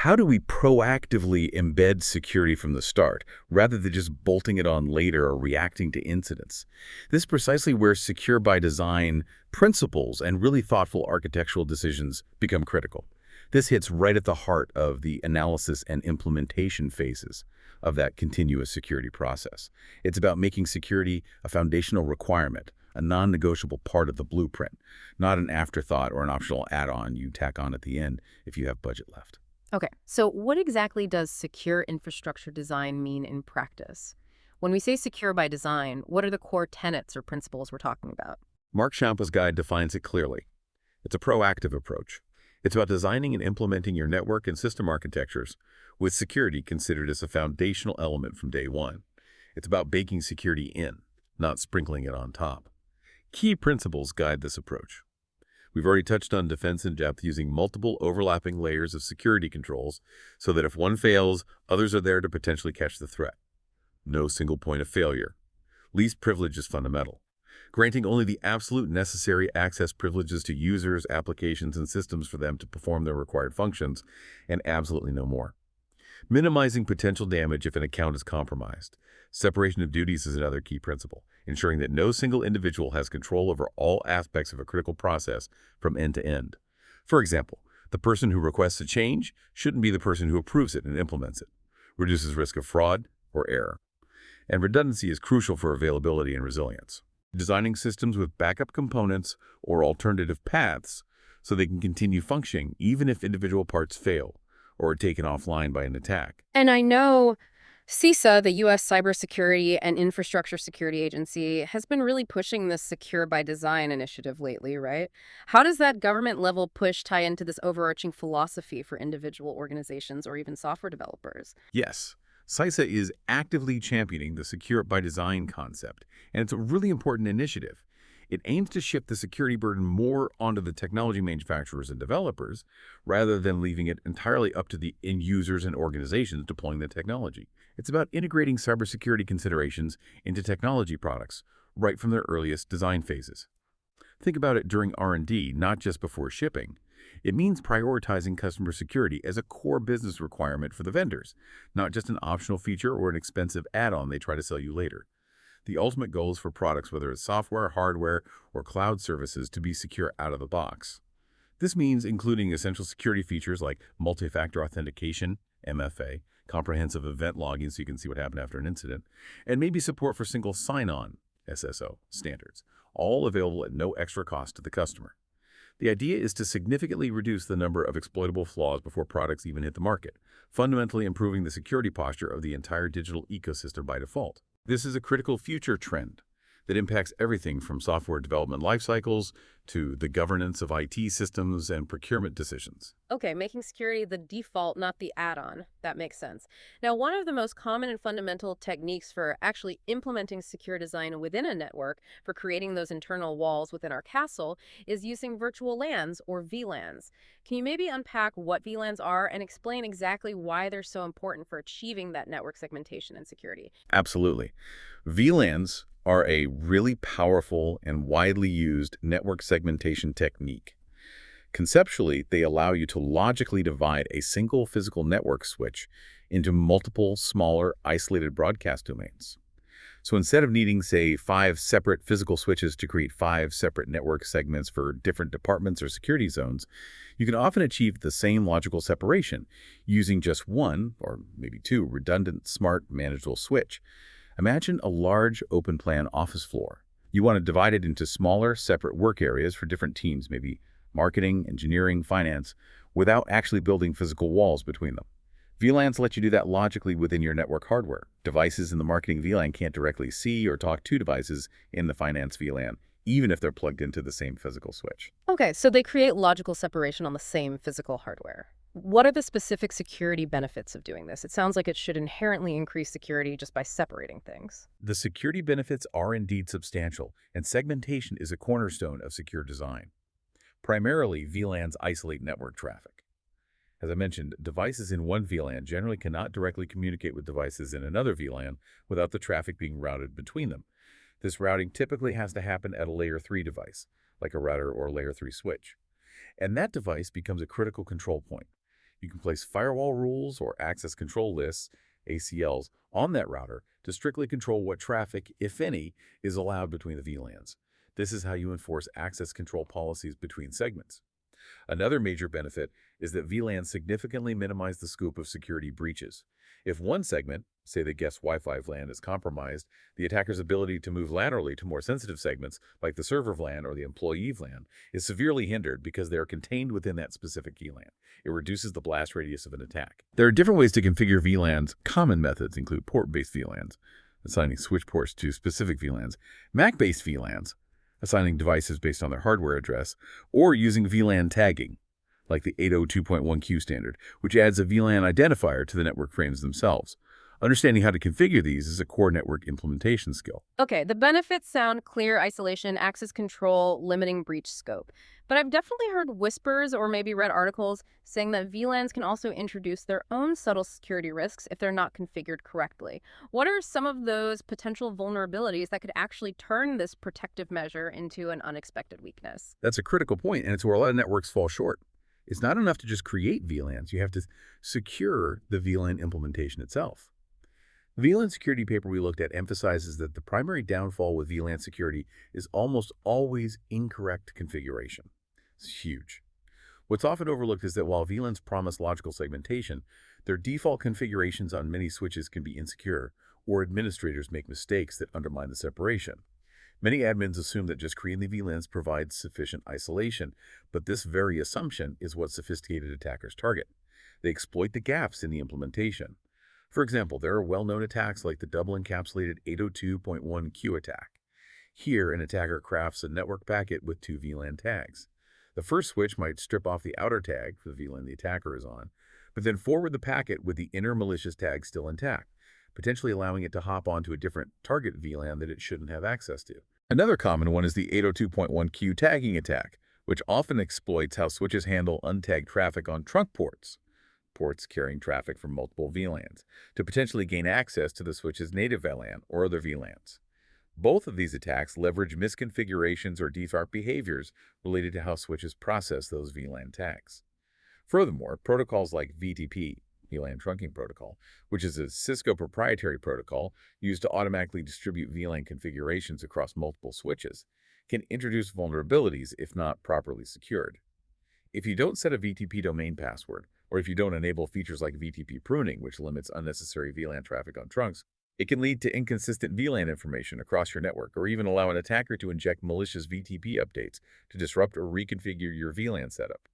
How do we proactively embed security from the start, rather than just bolting it on later or reacting to incidents? This is precisely where secure by design principles and really thoughtful architectural decisions become critical. This hits right at the heart of the analysis and implementation phases of that continuous security process. It's about making security a foundational requirement, a non-negotiable part of the blueprint, not an afterthought or an optional add-on you tack on at the end if you have budget left. Okay, so what exactly does secure infrastructure design mean in practice? When we say secure by design, what are the core tenets or principles we're talking about? Mark Ciampa's guide defines it clearly. It's a proactive approach. It's about designing and implementing your network and system architectures with security considered as a foundational element from day one. It's about baking security in, not sprinkling it on top. Key principles guide this approach. We've already touched on defense in depth using multiple overlapping layers of security controls so that if one fails, others are there to potentially catch the threat. No single point of failure. Least privilege is fundamental. Granting only the absolute necessary access privileges to users, applications, and systems for them to perform their required functions, and absolutely no more. Minimizing potential damage if an account is compromised. Separation of duties is another key principle, ensuring that no single individual has control over all aspects of a critical process from end to end. For example, the person who requests a change shouldn't be the person who approves it and implements it. Reduces risk of fraud or error. And redundancy is crucial for availability and resilience. Designing systems with backup components or alternative paths so they can continue functioning even if individual parts fail or are taken offline by an attack. And I know CISA, the U.S. Cybersecurity and Infrastructure Security Agency, has been really pushing this Secure by Design initiative lately, right? How does that government-level push tie into this overarching philosophy for individual organizations or even software developers? Yes, CISA is actively championing the Secure by Design concept, and it's a really important initiative. It aims to shift the security burden more onto the technology manufacturers and developers, rather than leaving it entirely up to the end users and organizations deploying the technology. It's about integrating cybersecurity considerations into technology products right from their earliest design phases. Think about it during R&D, not just before shipping. It means prioritizing customer security as a core business requirement for the vendors, not just an optional feature or an expensive add-on they try to sell you later. The ultimate goal is for products, whether it's software, hardware, or cloud services, to be secure out of the box. This means including essential security features like multi-factor authentication, MFA, comprehensive event logging so you can see what happened after an incident, and maybe support for single sign-on, SSO, standards, all available at no extra cost to the customer. The idea is to significantly reduce the number of exploitable flaws before products even hit the market, fundamentally improving the security posture of the entire digital ecosystem by default. This is a critical future trend that impacts everything from software development lifecycles to the governance of IT systems and procurement decisions. Okay, making security the default, not the add-on. That makes sense. Now, one of the most common and fundamental techniques for actually implementing secure design within a network, for creating those internal walls within our castle, is using virtual LANs or VLANs. Can you maybe unpack what VLANs are and explain exactly why they're so important for achieving that network segmentation and security? Absolutely. VLANs are a really powerful and widely used network segmentation technique. Conceptually, they allow you to logically divide a single physical network switch into multiple, smaller, isolated broadcast domains. So instead of needing, say, 5 separate physical switches to create 5 separate network segments for different departments or security zones, you can often achieve the same logical separation using just one, or maybe 2, redundant, smart, manageable switch. Imagine a large open-plan office floor. You want to divide it into smaller, separate work areas for different teams, maybe marketing, engineering, finance, without actually building physical walls between them. VLANs let you do that logically within your network hardware. Devices in the marketing VLAN can't directly see or talk to devices in the finance VLAN, even if they're plugged into the same physical switch. Okay, so they create logical separation on the same physical hardware. What are the specific security benefits of doing this? It sounds like it should inherently increase security just by separating things. The security benefits are indeed substantial, and segmentation is a cornerstone of secure design. Primarily, VLANs isolate network traffic. As I mentioned, devices in one VLAN generally cannot directly communicate with devices in another VLAN without the traffic being routed between them. This routing typically has to happen at a Layer 3 device, like a router or Layer 3 switch. And that device becomes a critical control point. You can place firewall rules or access control lists, ACLs, on that router to strictly control what traffic, if any, is allowed between the VLANs. This is how you enforce access control policies between segments. Another major benefit is that VLANs significantly minimize the scope of security breaches. If one segment, say the guest Wi-Fi VLAN, is compromised, the attacker's ability to move laterally to more sensitive segments, like the server VLAN or the employee VLAN, is severely hindered because they are contained within that specific VLAN. It reduces the blast radius of an attack. There are different ways to configure VLANs. Common methods include port-based VLANs, assigning switch ports to specific VLANs, MAC-based VLANs, assigning devices based on their hardware address, or using VLAN tagging, like the 802.1q standard, which adds a VLAN identifier to the network frames themselves. Understanding how to configure these is a core network implementation skill. Okay, the benefits sound clear: isolation, access control, limiting breach scope. But I've definitely heard whispers or maybe read articles saying that VLANs can also introduce their own subtle security risks if they're not configured correctly. What are some of those potential vulnerabilities that could actually turn this protective measure into an unexpected weakness? That's a critical point, and it's where a lot of networks fall short. It's not enough to just create VLANs. You have to secure the VLAN implementation itself. The VLAN security paper we looked at emphasizes that the primary downfall with VLAN security is almost always incorrect configuration. It's huge. What's often overlooked is that while VLANs promise logical segmentation, their default configurations on many switches can be insecure, or administrators make mistakes that undermine the separation. Many admins assume that just creating the VLANs provides sufficient isolation, but this very assumption is what sophisticated attackers target. They exploit the gaps in the implementation. For example, there are well-known attacks like the double-encapsulated 802.1q attack. Here, an attacker crafts a network packet with two VLAN tags. The first switch might strip off the outer tag for the VLAN the attacker is on, but then forward the packet with the inner malicious tag still intact, potentially allowing it to hop onto a different target VLAN that it shouldn't have access to. Another common one is the 802.1q tagging attack, which often exploits how switches handle untagged traffic on trunk ports carrying traffic from multiple VLANs, to potentially gain access to the switch's native VLAN or other VLANs. Both of these attacks leverage misconfigurations or default behaviors related to how switches process those VLAN tags. Furthermore, protocols like VTP, VLAN Trunking Protocol, which is a Cisco proprietary protocol used to automatically distribute VLAN configurations across multiple switches, can introduce vulnerabilities if not properly secured. If you don't set a VTP domain password, or if you don't enable features like VTP pruning, which limits unnecessary VLAN traffic on trunks, it can lead to inconsistent VLAN information across your network, or even allow an attacker to inject malicious VTP updates to disrupt or reconfigure your VLAN setup.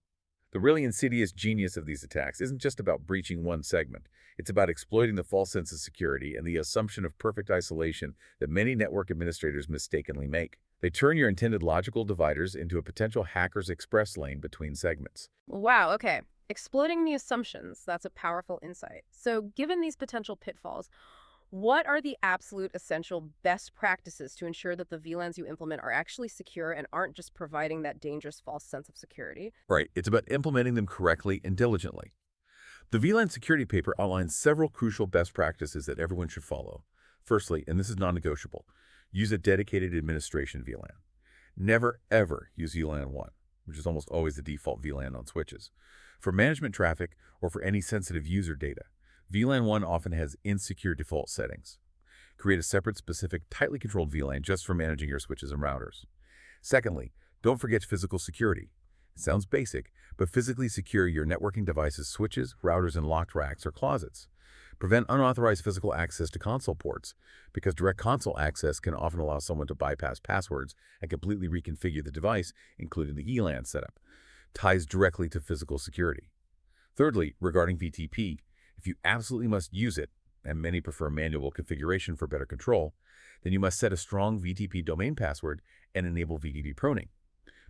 The really insidious genius of these attacks isn't just about breaching one segment. It's about exploiting the false sense of security and the assumption of perfect isolation that many network administrators mistakenly make. They turn your intended logical dividers into a potential hacker's express lane between segments. Wow, okay. Exploiting the assumptions, that's a powerful insight. So given these potential pitfalls, what are the absolute essential best practices to ensure that the VLANs you implement are actually secure and aren't just providing that dangerous false sense of security? Right, it's about implementing them correctly and diligently. The VLAN security paper outlines several crucial best practices that everyone should follow. Firstly, and this is non-negotiable, use a dedicated administration VLAN. Never, ever use VLAN 1, which is almost always the default VLAN on switches, for management traffic or for any sensitive user data. VLAN 1 often has insecure default settings. Create a separate, specific, tightly controlled VLAN just for managing your switches and routers. Secondly, don't forget physical security. It sounds basic, but physically secure your networking devices' switches, routers, and locked racks or closets. Prevent unauthorized physical access to console ports, because direct console access can often allow someone to bypass passwords and completely reconfigure the device, including the ELAN setup. Ties directly to physical security. Thirdly, regarding VTP, if you absolutely must use it, and many prefer manual configuration for better control, then you must set a strong VTP domain password and enable VTP pruning.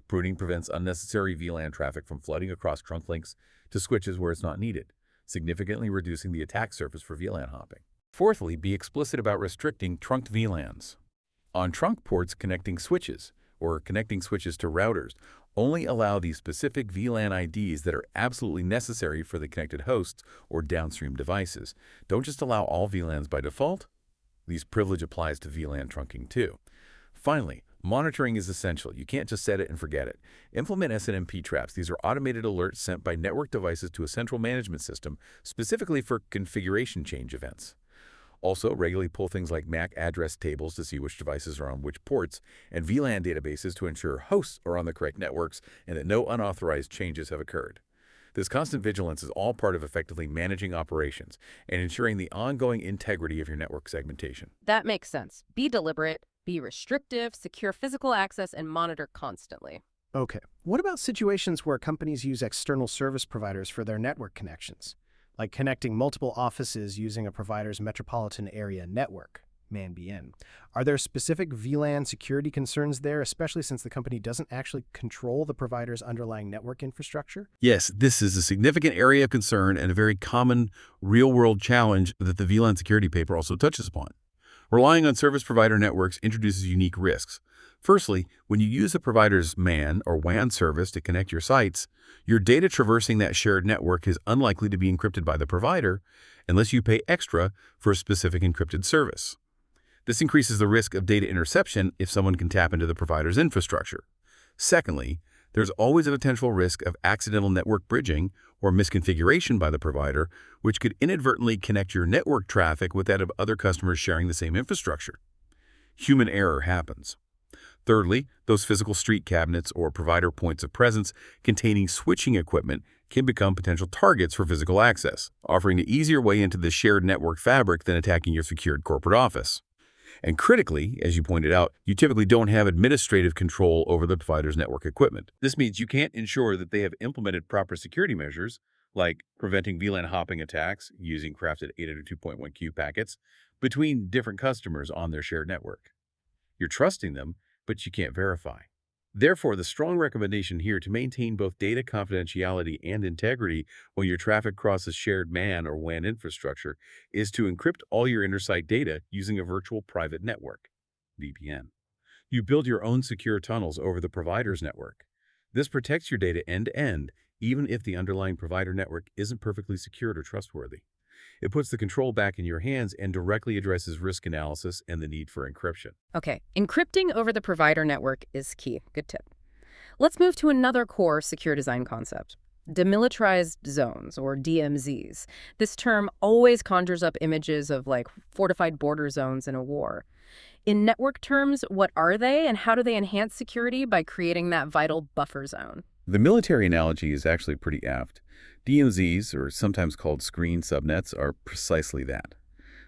Pruning prevents unnecessary VLAN traffic from flooding across trunk links to switches where it's not needed, significantly reducing the attack surface for VLAN hopping. Fourthly, be explicit about restricting trunked VLANs. On trunk ports connecting switches, or connecting switches to routers, only allow the specific VLAN IDs that are absolutely necessary for the connected hosts or downstream devices. Don't just allow all VLANs by default. This privilege applies to VLAN trunking too. Finally, Monitoring is essential. You can't just set it and forget it. Implement SNMP traps. These are automated alerts sent by network devices to a central management system, specifically for configuration change events. Also, regularly pull things like MAC address tables to see which devices are on which ports, and VLAN databases to ensure hosts are on the correct networks and that no unauthorized changes have occurred. This constant vigilance is all part of effectively managing operations and ensuring the ongoing integrity of your network segmentation. That makes sense. Be deliberate, be restrictive, secure physical access, and monitor constantly. Okay. What about situations where companies use external service providers for their network connections, like connecting multiple offices using a provider's metropolitan area network, MAN-BN? Are there specific VLAN security concerns there, especially since the company doesn't actually control the provider's underlying network infrastructure? Yes, this is a significant area of concern and a very common real-world challenge that the VLAN security paper also touches upon. Relying on service provider networks introduces unique risks. Firstly, when you use a provider's MAN or WAN service to connect your sites, your data traversing that shared network is unlikely to be encrypted by the provider unless you pay extra for a specific encrypted service. This increases the risk of data interception if someone can tap into the provider's infrastructure. Secondly, there's always a potential risk of accidental network bridging or misconfiguration by the provider, which could inadvertently connect your network traffic with that of other customers sharing the same infrastructure. Human error happens. Thirdly, those physical street cabinets or provider points of presence containing switching equipment can become potential targets for physical access, offering an easier way into the shared network fabric than attacking your secured corporate office. And critically, as you pointed out, you typically don't have administrative control over the provider's network equipment. This means you can't ensure that they have implemented proper security measures, like preventing VLAN hopping attacks using crafted 802.1q packets between different customers on their shared network. You're trusting them, but you can't verify. Therefore, the strong recommendation here to maintain both data confidentiality and integrity when your traffic crosses shared MAN or WAN infrastructure is to encrypt all your inter-site data using a virtual private network, VPN. You build your own secure tunnels over the provider's network. This protects your data end-to-end, even if the underlying provider network isn't perfectly secured or trustworthy. It puts the control back in your hands and directly addresses risk analysis and the need for encryption. Okay, encrypting over the provider network is key. Good tip. Let's move to another core secure design concept. Demilitarized zones, or DMZs. This term always conjures up images of like fortified border zones in a war. In network terms, what are they and how do they enhance security by creating that vital buffer zone? The military analogy is actually pretty apt. DMZs, or sometimes called screen subnets, are precisely that.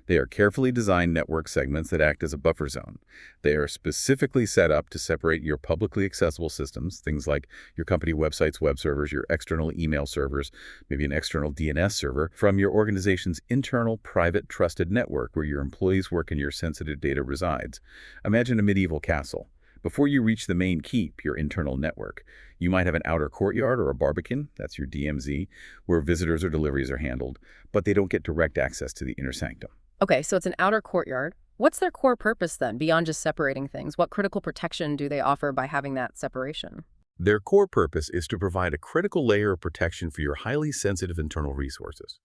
They are carefully designed network segments that act as a buffer zone. They are specifically set up to separate your publicly accessible systems, things like your company website's web servers, your external email servers, maybe an external DNS server, from your organization's internal, private, trusted network where your employees work and your sensitive data resides. Imagine a medieval castle. Before you reach the main keep, your internal network, you might have an outer courtyard or a barbican, that's your DMZ, where visitors or deliveries are handled, but they don't get direct access to the inner sanctum. Okay, so it's an outer courtyard. What's their core purpose then, beyond just separating things? What critical protection do they offer by having that separation? Their core purpose is to provide a critical layer of protection for your highly sensitive internal resources.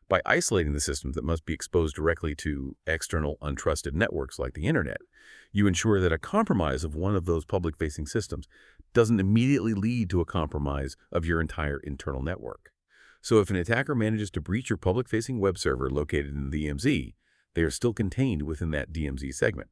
By isolating the systems that must be exposed directly to external, untrusted networks like the internet, you ensure that a compromise of one of those public-facing systems doesn't immediately lead to a compromise of your entire internal network. So if an attacker manages to breach your public-facing web server located in the DMZ, they are still contained within that DMZ segment.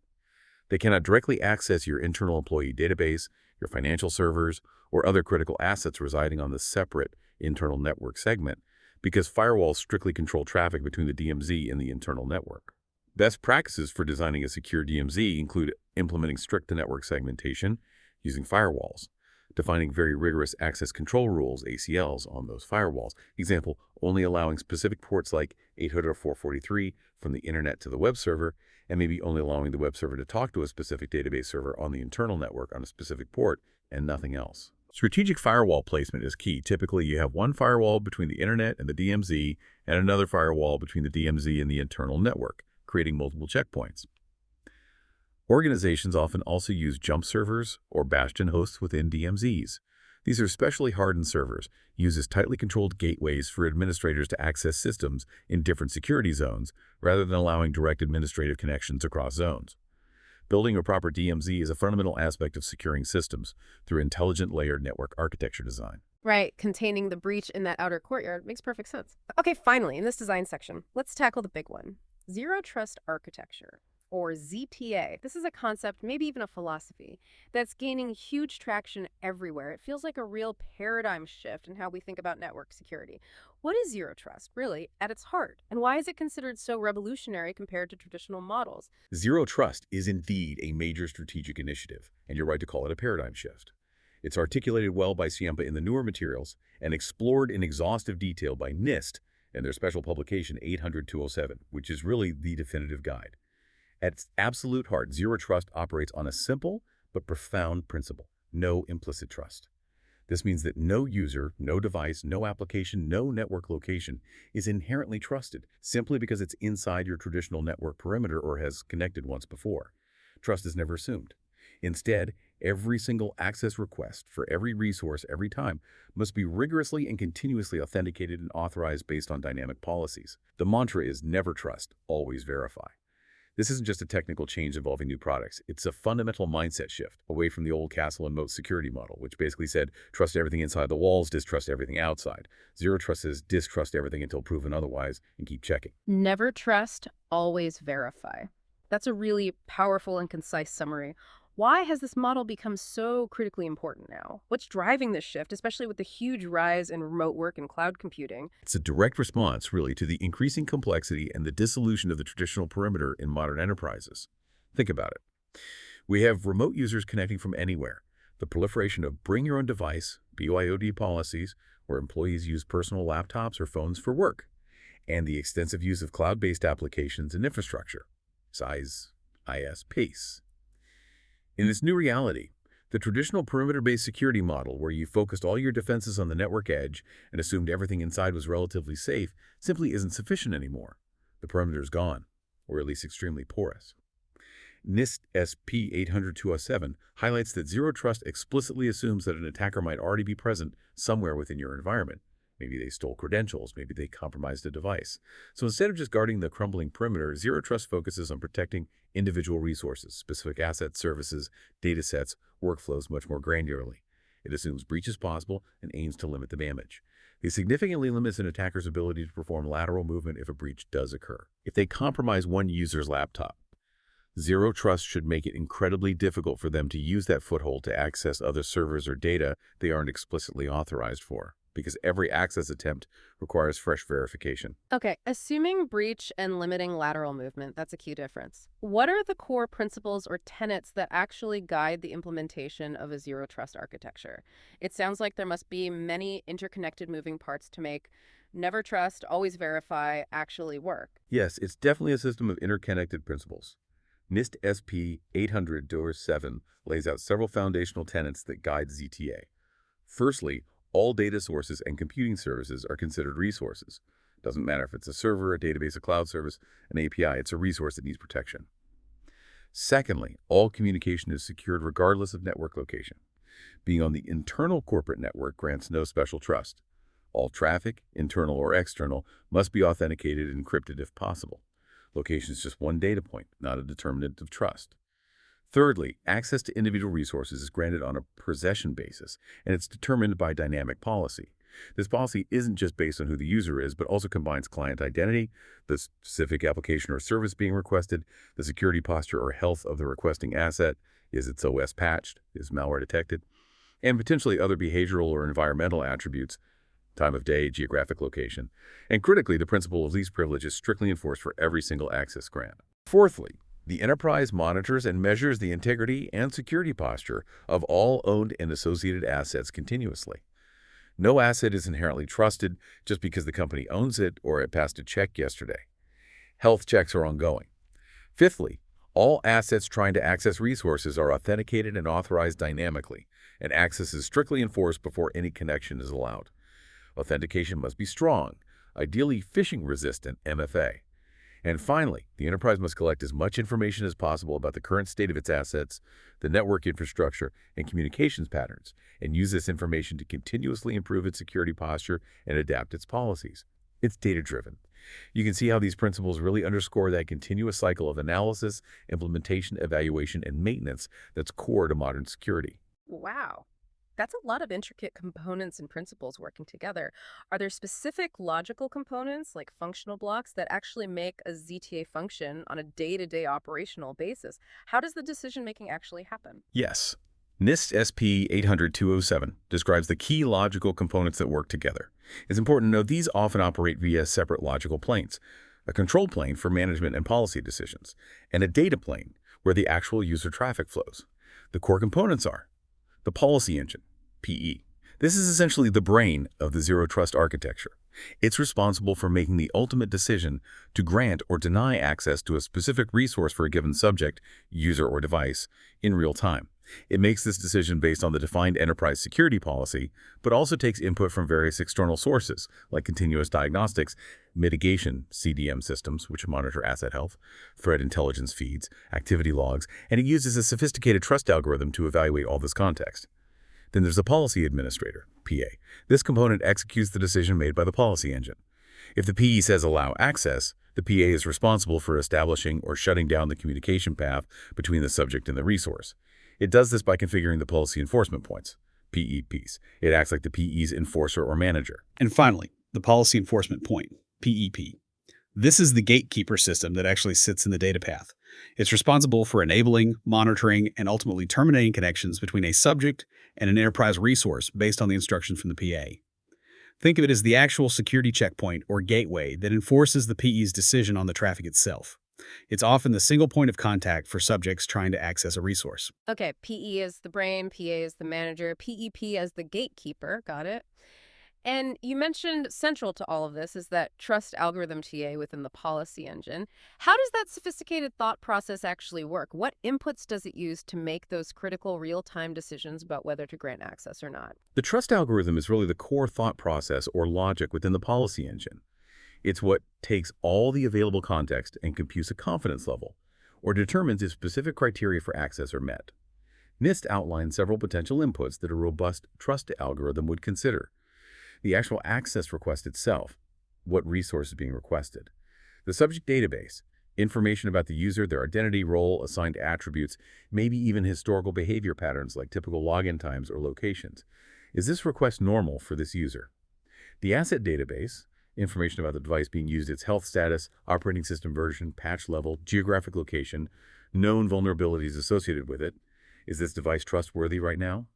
They cannot directly access your internal employee database, your financial servers, or other critical assets residing on the separate internal network segment, because firewalls strictly control traffic between the DMZ and the internal network. Best practices for designing a secure DMZ include implementing strict network segmentation using firewalls, defining very rigorous access control rules, ACLs, on those firewalls. Example, only allowing specific ports like 800 or 443 from the internet to the web server, and maybe only allowing the web server to talk to a specific database server on the internal network on a specific port and nothing else. Strategic firewall placement is key. Typically, you have one firewall between the internet and the DMZ and another firewall between the DMZ and the internal network, creating multiple checkpoints. Organizations often also use jump servers or bastion hosts within DMZs. These are specially hardened servers, used as tightly controlled gateways for administrators to access systems in different security zones, rather than allowing direct administrative connections across zones. Building a proper DMZ is a fundamental aspect of securing systems through intelligent layered network architecture design. Right, containing the breach in that outer courtyard makes perfect sense. Okay, finally, in this design section, let's tackle the big one. Zero Trust Architecture, or ZTA. This is a concept, maybe even a philosophy, that's gaining huge traction everywhere. It feels like a real paradigm shift in how we think about network security. What is Zero Trust, really, at its heart? And why is it considered so revolutionary compared to traditional models? Zero Trust is indeed a major strategic initiative, and you're right to call it a paradigm shift. It's articulated well by Ciampa in the newer materials and explored in exhaustive detail by NIST in their special publication 800-207, which is really the definitive guide. At its absolute heart, Zero Trust operates on a simple but profound principle: no implicit trust. This means that no user, no device, no application, no network location is inherently trusted simply because it's inside your traditional network perimeter or has connected once before. Trust is never assumed. Instead, every single access request for every resource every time must be rigorously and continuously authenticated and authorized based on dynamic policies. The mantra is never trust, always verify. This isn't just a technical change involving new products. It's a fundamental mindset shift away from the old castle and moat security model, which basically said trust everything inside the walls, distrust everything outside. Zero Trust says distrust everything until proven otherwise and keep checking. Never trust, always verify. That's a really powerful and concise summary. Why has this model become so critically important now? What's driving this shift, especially with the huge rise in remote work and cloud computing? It's a direct response, really, to the increasing complexity and the dissolution of the traditional perimeter in modern enterprises. Think about it. We have remote users connecting from anywhere. The proliferation of bring your own device, BYOD policies, where employees use personal laptops or phones for work, and the extensive use of cloud-based applications and infrastructure, CIS. In this new reality, the traditional perimeter-based security model, where you focused all your defenses on the network edge and assumed everything inside was relatively safe, simply isn't sufficient anymore. The perimeter is gone, or at least extremely porous. NIST SP 800-207 highlights that Zero Trust explicitly assumes that an attacker might already be present somewhere within your environment. Maybe they stole credentials, maybe they compromised a device. So instead of just guarding the crumbling perimeter, Zero Trust focuses on protecting individual resources, specific assets, services, data sets, workflows much more granularly. It assumes breach is possible and aims to limit the damage. This significantly limits an attacker's ability to perform lateral movement if a breach does occur. If they compromise one user's laptop, Zero Trust should make it incredibly difficult for them to use that foothold to access other servers or data they aren't explicitly authorized for, because every access attempt requires fresh verification. Okay, assuming breach and limiting lateral movement, that's a key difference. What are the core principles or tenets that actually guide the implementation of a Zero Trust architecture? It sounds like there must be many interconnected moving parts to make never trust, always verify actually work. Yes, it's definitely a system of interconnected principles. NIST SP 800-7 lays out several foundational tenets that guide ZTA. Firstly, all data sources and computing services are considered resources. Doesn't matter if it's a server, a database, a cloud service, an API, it's a resource that needs protection. Secondly, all communication is secured regardless of network location. Being on the internal corporate network grants no special trust. All traffic, internal or external, must be authenticated and encrypted if possible. Location is just one data point, not a determinant of trust. Thirdly, access to individual resources is granted on a possession basis, and it's determined by dynamic policy. This policy isn't just based on who the user is, but also combines client identity, the specific application or service being requested, the security posture or health of the requesting asset, is its OS patched, is malware detected, and potentially other behavioral or environmental attributes, time of day, geographic location. And critically, the principle of least privilege is strictly enforced for every single access grant. Fourthly, the enterprise monitors and measures the integrity and security posture of all owned and associated assets continuously. No asset is inherently trusted just because the company owns it or it passed a check yesterday. Health checks are ongoing. Fifthly, all assets trying to access resources are authenticated and authorized dynamically, and access is strictly enforced before any connection is allowed. Authentication must be strong, ideally phishing-resistant MFA. And finally, the enterprise must collect as much information as possible about the current state of its assets, the network infrastructure, and communications patterns, and use this information to continuously improve its security posture and adapt its policies. It's data-driven, You can see how these principles really underscore that continuous cycle of analysis, implementation, evaluation, and maintenance that's core to modern security. Wow. That's a lot of intricate components and principles working together. Are there specific logical components, like functional blocks, that actually make a ZTA function on a day-to-day operational basis? How does the decision-making actually happen? Yes. NIST SP 800-207 describes the key logical components that work together. It's important to note these often operate via separate logical planes: a control plane for management and policy decisions, and a data plane where the actual user traffic flows. The core components are the policy engine, PE. This is essentially the brain of the Zero Trust architecture. It's responsible for making the ultimate decision to grant or deny access to a specific resource for a given subject, user, or device in real time. It makes this decision based on the defined enterprise security policy, but also takes input from various external sources, like continuous diagnostics, mitigation CDM systems, which monitor asset health, threat intelligence feeds, activity logs, and it uses a sophisticated trust algorithm to evaluate all this context. Then there's the policy administrator, PA. This component executes the decision made by the policy engine. If the PE says allow access, the PA is responsible for establishing or shutting down the communication path between the subject and the resource. It does this by configuring the policy enforcement points, PE piece. It acts like the PE's enforcer or manager. And finally, the policy enforcement point, PEP. This is the gatekeeper system that actually sits in the data path. It's responsible for enabling, monitoring, and ultimately terminating connections between a subject and an enterprise resource based on the instructions from the PA. Think of it as the actual security checkpoint or gateway that enforces the PE's decision on the traffic itself. It's often the single point of contact for subjects trying to access a resource. Okay, PE is the brain, PA is the manager, PEP as the gatekeeper. Got it. And you mentioned central to all of this is that trust algorithm TA within the policy engine. How does that sophisticated thought process actually work? What inputs does it use to make those critical real-time decisions about whether to grant access or not? The trust algorithm is really the core thought process or logic within the policy engine. It's what takes all the available context and computes a confidence level, or determines if specific criteria for access are met. NIST outlines several potential inputs that a robust trust algorithm would consider: the actual access request itself, what resource is being requested; the subject database, information about the user, their identity, role, assigned attributes, maybe even historical behavior patterns like typical login times or locations. Is this request normal for this user? The asset database, information about the device being used, its health status, operating system version, patch level, geographic location, known vulnerabilities associated with it. Is this device trustworthy right now?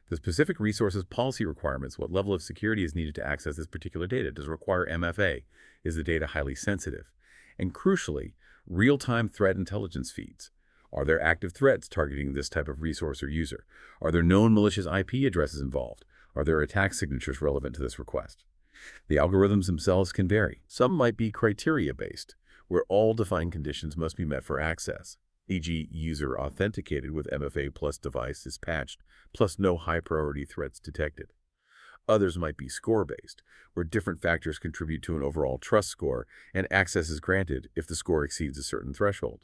The specific resources policy requirements, what level of security is needed to access this particular data. Does it require MFA? Is the data highly sensitive? And crucially, real-time threat intelligence feeds. Are there active threats targeting this type of resource or user? Are there known malicious IP addresses involved? Are there attack signatures relevant to this request? The algorithms themselves can vary. Some might be criteria-based, where all defined conditions must be met for access, e.g. user authenticated with MFA plus device is patched, plus no high-priority threats detected. Others might be score-based, where different factors contribute to an overall trust score, and access is granted if the score exceeds a certain threshold.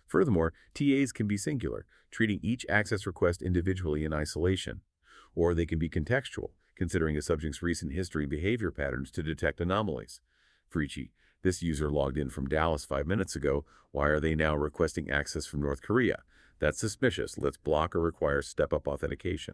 Furthermore, TAs can be singular, treating each access request individually in isolation, or they can be contextual, considering a subject's recent history and behavior patterns to detect anomalies. For each, this user logged in from Dallas 5 minutes ago. Why are they now requesting access from North Korea? That's suspicious. Let's block or require step-up authentication.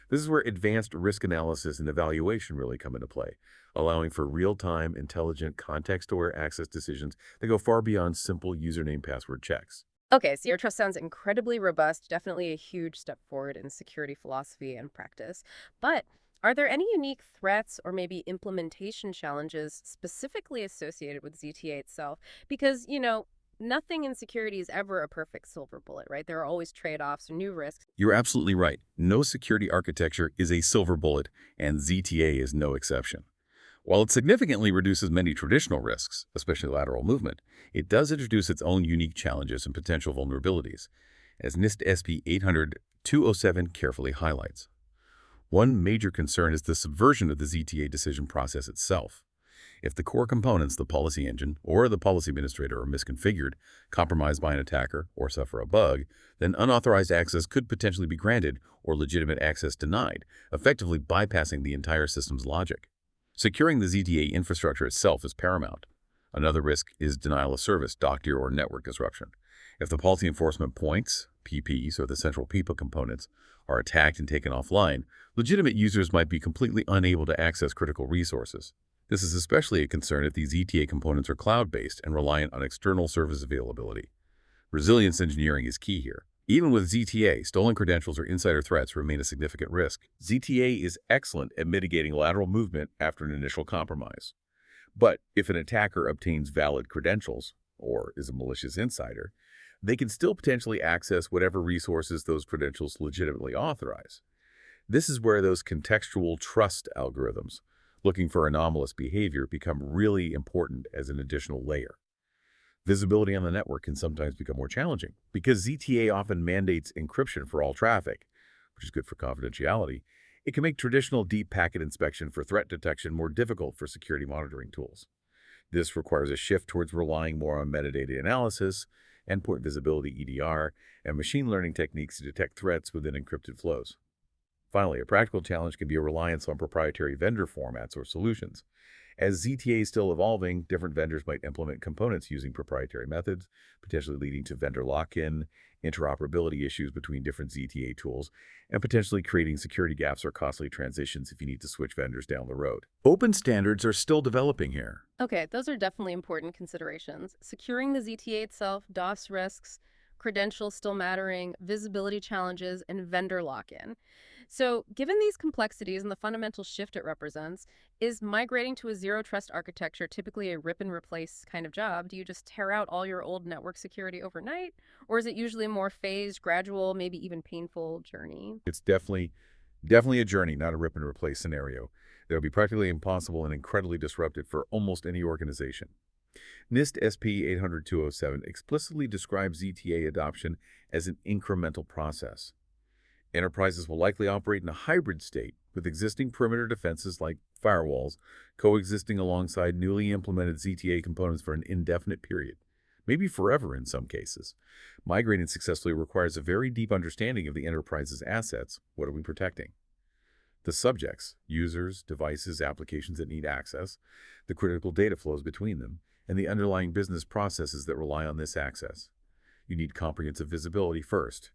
This is where advanced risk analysis and evaluation really come into play, allowing for real-time, intelligent, context-aware access decisions that go far beyond simple username-password checks. Okay, Zero Trust sounds incredibly robust, definitely a huge step forward in security philosophy and practice. But are there any unique threats or maybe implementation challenges specifically associated with ZTA itself? Because, nothing in security is ever a perfect silver bullet, right? There are always trade-offs or new risks. You're absolutely right. No security architecture is a silver bullet, and ZTA is no exception. While it significantly reduces many traditional risks, especially lateral movement, it does introduce its own unique challenges and potential vulnerabilities, as NIST SP 800-207 carefully highlights. One major concern is the subversion of the ZTA decision process itself. If the core components, the policy engine or the policy administrator, are misconfigured, compromised by an attacker, or suffer a bug, then unauthorized access could potentially be granted or legitimate access denied, effectively bypassing the entire system's logic. Securing the ZTA infrastructure itself is paramount. Another risk is denial of service, doctor or network disruption. If the policy enforcement points, PPs, or the central people components are attacked and taken offline, legitimate users might be completely unable to access critical resources. This is especially a concern if these ZTA components are cloud-based and reliant on external service availability. Resilience engineering is key here. Even with ZTA, stolen credentials or insider threats remain a significant risk. ZTA is excellent at mitigating lateral movement after an initial compromise. But if an attacker obtains valid credentials, or is a malicious insider, they can still potentially access whatever resources those credentials legitimately authorize. This is where those contextual trust algorithms, looking for anomalous behavior, become really important as an additional layer. Visibility on the network can sometimes become more challenging because ZTA often mandates encryption for all traffic, which is good for confidentiality. It can make traditional deep packet inspection for threat detection more difficult for security monitoring tools. This requires a shift towards relying more on metadata analysis, endpoint visibility (EDR), and machine learning techniques to detect threats within encrypted flows. Finally, a practical challenge can be a reliance on proprietary vendor formats or solutions. As ZTA is still evolving, different vendors might implement components using proprietary methods, potentially leading to vendor lock-in, interoperability issues between different ZTA tools, and potentially creating security gaps or costly transitions if you need to switch vendors down the road. Open standards are still developing here. Okay, those are definitely important considerations. Securing the ZTA itself, DOS risks, credentials still mattering, visibility challenges, and vendor lock-in. So, given these complexities and the fundamental shift it represents, is migrating to a zero-trust architecture typically a rip-and-replace kind of job? Do you just tear out all your old network security overnight? Or is it usually a more phased, gradual, maybe even painful journey? It's definitely a journey, not a rip-and-replace scenario. That would be practically impossible and incredibly disruptive for almost any organization. NIST SP 800-207 explicitly describes ZTA adoption as an incremental process. Enterprises will likely operate in a hybrid state, with existing perimeter defenses like firewalls coexisting alongside newly implemented ZTA components for an indefinite period, maybe forever in some cases. Migrating successfully requires a very deep understanding of the enterprise's assets. What are we protecting? The subjects, users, devices, applications that need access, the critical data flows between them, and the underlying business processes that rely on this access. You need comprehensive visibility first.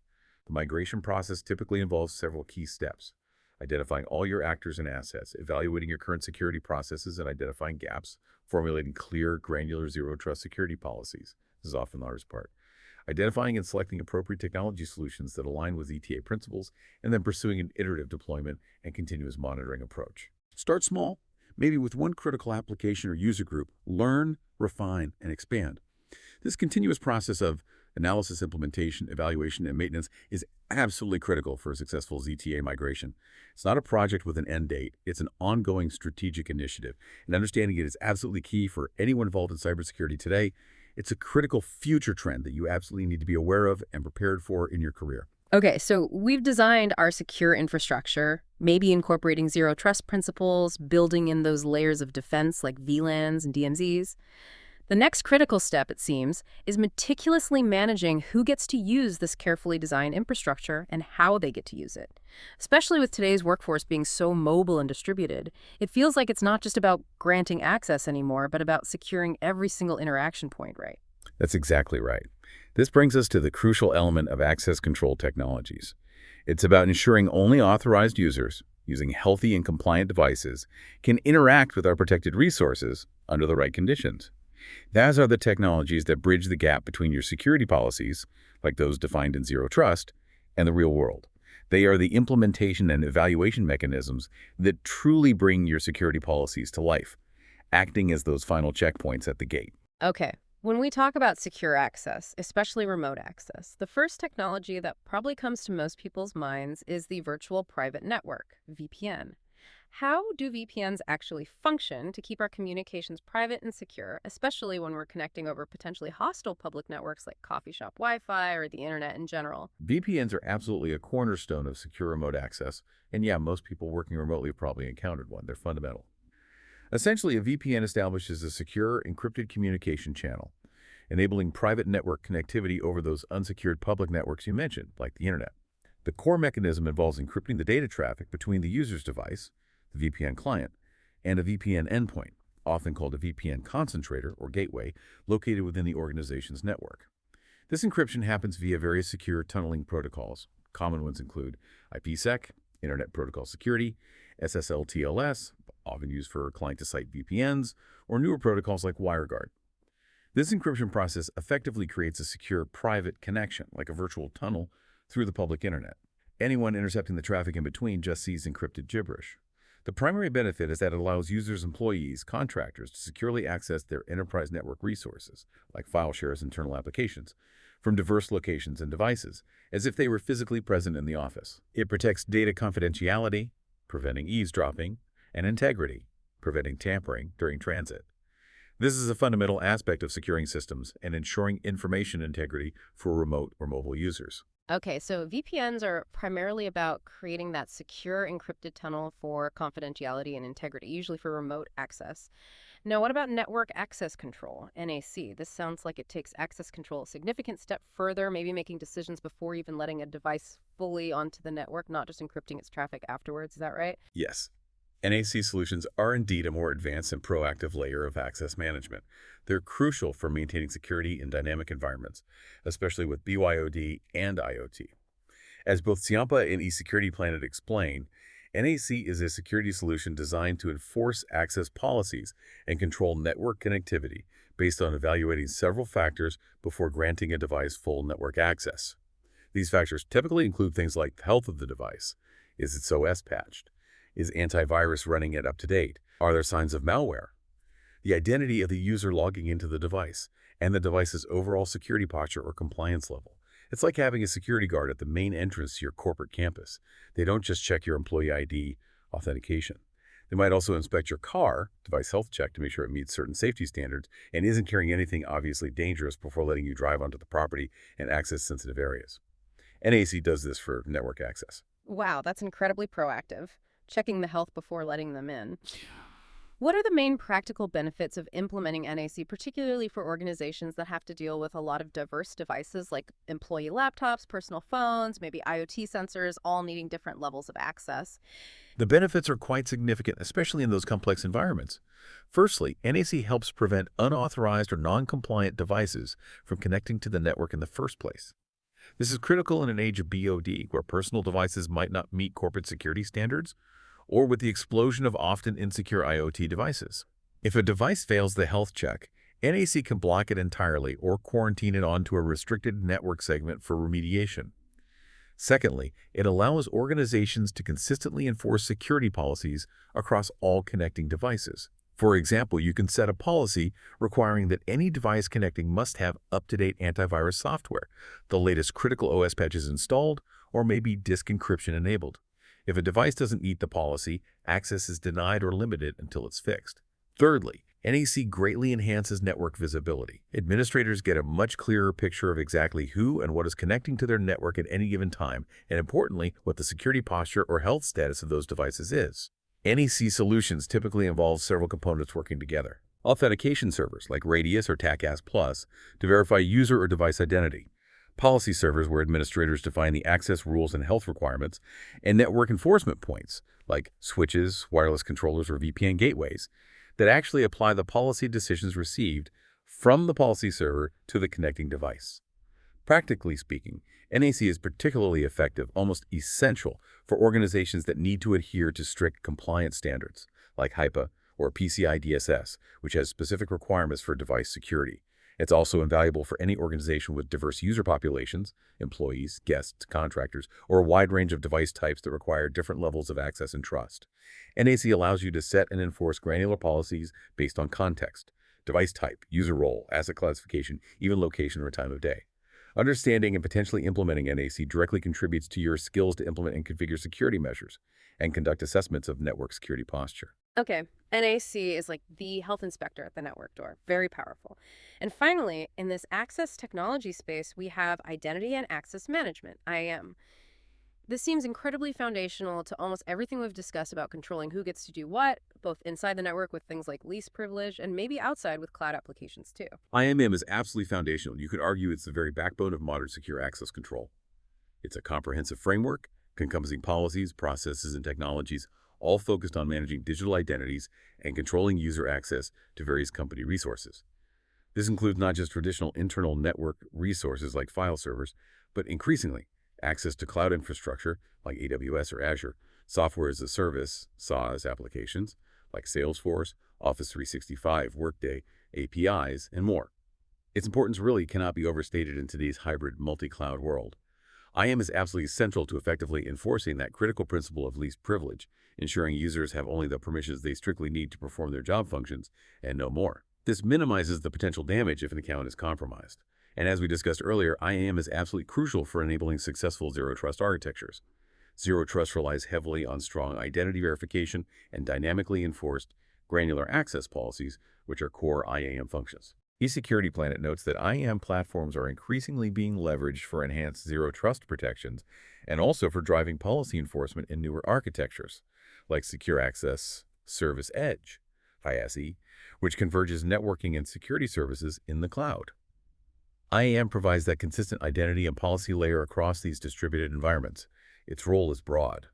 The migration process typically involves several key steps: identifying all your actors and assets, evaluating your current security processes and identifying gaps, formulating clear, granular zero-trust security policies. This is often the hardest part. Identifying and selecting appropriate technology solutions that align with ETA principles, and then pursuing an iterative deployment and continuous monitoring approach. Start small, maybe with one critical application or user group. Learn, refine, and expand. This continuous process of analysis, implementation, evaluation, and maintenance is absolutely critical for a successful ZTA migration. It's not a project with an end date. It's an ongoing strategic initiative, and understanding it is absolutely key for anyone involved in cybersecurity today. It's a critical future trend that you absolutely need to be aware of and prepared for in your career. Okay, so we've designed our secure infrastructure, maybe incorporating zero trust principles, building in those layers of defense like VLANs and DMZs. The next critical step, it seems, is meticulously managing who gets to use this carefully designed infrastructure and how they get to use it. Especially with today's workforce being so mobile and distributed, it feels like it's not just about granting access anymore, but about securing every single interaction point, right? That's exactly right. This brings us to the crucial element of access control technologies. It's about ensuring only authorized users, using healthy and compliant devices, can interact with our protected resources under the right conditions. Those are the technologies that bridge the gap between your security policies, like those defined in Zero Trust, and the real world. They are the implementation and evaluation mechanisms that truly bring your security policies to life, acting as those final checkpoints at the gate. Okay, when we talk about secure access, especially remote access, the first technology that probably comes to most people's minds is the virtual private network, VPN. How do VPNs actually function to keep our communications private and secure, especially when we're connecting over potentially hostile public networks like coffee shop Wi-Fi or the internet in general? VPNs are absolutely a cornerstone of secure remote access, and yeah, most people working remotely have probably encountered one. They're fundamental. Essentially, a VPN establishes a secure, encrypted communication channel, enabling private network connectivity over those unsecured public networks you mentioned, like the internet. The core mechanism involves encrypting the data traffic between the user's device, the VPN client, and a VPN endpoint, often called a VPN concentrator or gateway, located within the organization's network. This encryption happens via various secure tunneling protocols. Common ones include IPsec, Internet Protocol Security, SSL/TLS, often used for client-to-site VPNs, or newer protocols like WireGuard. This encryption process effectively creates a secure private connection, like a virtual tunnel, through the public internet. Anyone intercepting the traffic in between just sees encrypted gibberish. The primary benefit is that it allows users, employees, contractors to securely access their enterprise network resources, like file shares and internal applications, from diverse locations and devices, as if they were physically present in the office. It protects data confidentiality, preventing eavesdropping, and integrity, preventing tampering during transit. This is a fundamental aspect of securing systems and ensuring information integrity for remote or mobile users. Okay, so VPNs are primarily about creating that secure encrypted tunnel for confidentiality and integrity, usually for remote access. Now, what about network access control, NAC? This sounds like it takes access control a significant step further, maybe making decisions before even letting a device fully onto the network, not just encrypting its traffic afterwards. Is that right? Yes, NAC solutions are indeed a more advanced and proactive layer of access management. They're crucial for maintaining security in dynamic environments, especially with BYOD and IoT. As both Ciampa and eSecurity Planet explain, NAC is a security solution designed to enforce access policies and control network connectivity based on evaluating several factors before granting a device full network access. These factors typically include things like the health of the device. Is its OS patched? Is antivirus running it up to date? Are there signs of malware? The identity of the user logging into the device, and the device's overall security posture or compliance level. It's like having a security guard at the main entrance to your corporate campus. They don't just check your employee ID authentication. They might also inspect your car, device health check, to make sure it meets certain safety standards and isn't carrying anything obviously dangerous before letting you drive onto the property and access sensitive areas. NAC does this for network access. Wow, that's incredibly proactive, checking the health before letting them in. What are the main practical benefits of implementing NAC, particularly for organizations that have to deal with a lot of diverse devices like employee laptops, personal phones, maybe IoT sensors, all needing different levels of access? The benefits are quite significant, especially in those complex environments. Firstly, NAC helps prevent unauthorized or non-compliant devices from connecting to the network in the first place. This is critical in an age of BOD, where personal devices might not meet corporate security standards, or with the explosion of often insecure IoT devices. If a device fails the health check, NAC can block it entirely or quarantine it onto a restricted network segment for remediation. Secondly, it allows organizations to consistently enforce security policies across all connecting devices. For example, you can set a policy requiring that any device connecting must have up-to-date antivirus software, the latest critical OS patches installed, or maybe disk encryption enabled. If a device doesn't meet the policy, access is denied or limited until it's fixed. Thirdly, NAC greatly enhances network visibility. Administrators get a much clearer picture of exactly who and what is connecting to their network at any given time, and importantly, what the security posture or health status of those devices is. NAC solutions typically involve several components working together. Authentication servers like Radius or TACAS Plus to verify user or device identity. Policy servers where administrators define the access rules and health requirements, and network enforcement points like switches, wireless controllers, or VPN gateways that actually apply the policy decisions received from the policy server to the connecting device. Practically speaking, NAC is particularly effective, almost essential, for organizations that need to adhere to strict compliance standards like HIPAA or PCI DSS, which has specific requirements for device security. It's also invaluable for any organization with diverse user populations, employees, guests, contractors, or a wide range of device types that require different levels of access and trust. NAC allows you to set and enforce granular policies based on context, device type, user role, asset classification, even location or time of day. Understanding and potentially implementing NAC directly contributes to your skills to implement and configure security measures and conduct assessments of network security posture. Okay, NAC is like the health inspector at the network door. Very powerful. And finally, in this access technology space, we have identity and access management, IAM. This seems incredibly foundational to almost everything we've discussed about controlling who gets to do what, both inside the network with things like least privilege and maybe outside with cloud applications too. IAM is absolutely foundational. You could argue it's the very backbone of modern secure access control. It's a comprehensive framework encompassing policies, processes, and technologies, all focused on managing digital identities and controlling user access to various company resources. This includes not just traditional internal network resources like file servers, but increasingly access to cloud infrastructure like AWS or Azure, software as a service, SaaS applications like Salesforce, Office 365, Workday, APIs, and more. Its importance really cannot be overstated in today's hybrid multi-cloud world. IAM is absolutely central to effectively enforcing that critical principle of least privilege, ensuring users have only the permissions they strictly need to perform their job functions and no more. This minimizes the potential damage if an account is compromised. And as we discussed earlier, IAM is absolutely crucial for enabling successful zero-trust architectures. Zero Trust relies heavily on strong identity verification and dynamically enforced granular access policies, which are core IAM functions. eSecurity Planet notes that IAM platforms are increasingly being leveraged for enhanced zero-trust protections and also for driving policy enforcement in newer architectures, like Secure Access Service Edge, ISE, which converges networking and security services in the cloud. IAM provides that consistent identity and policy layer across these distributed environments. Its role is broad,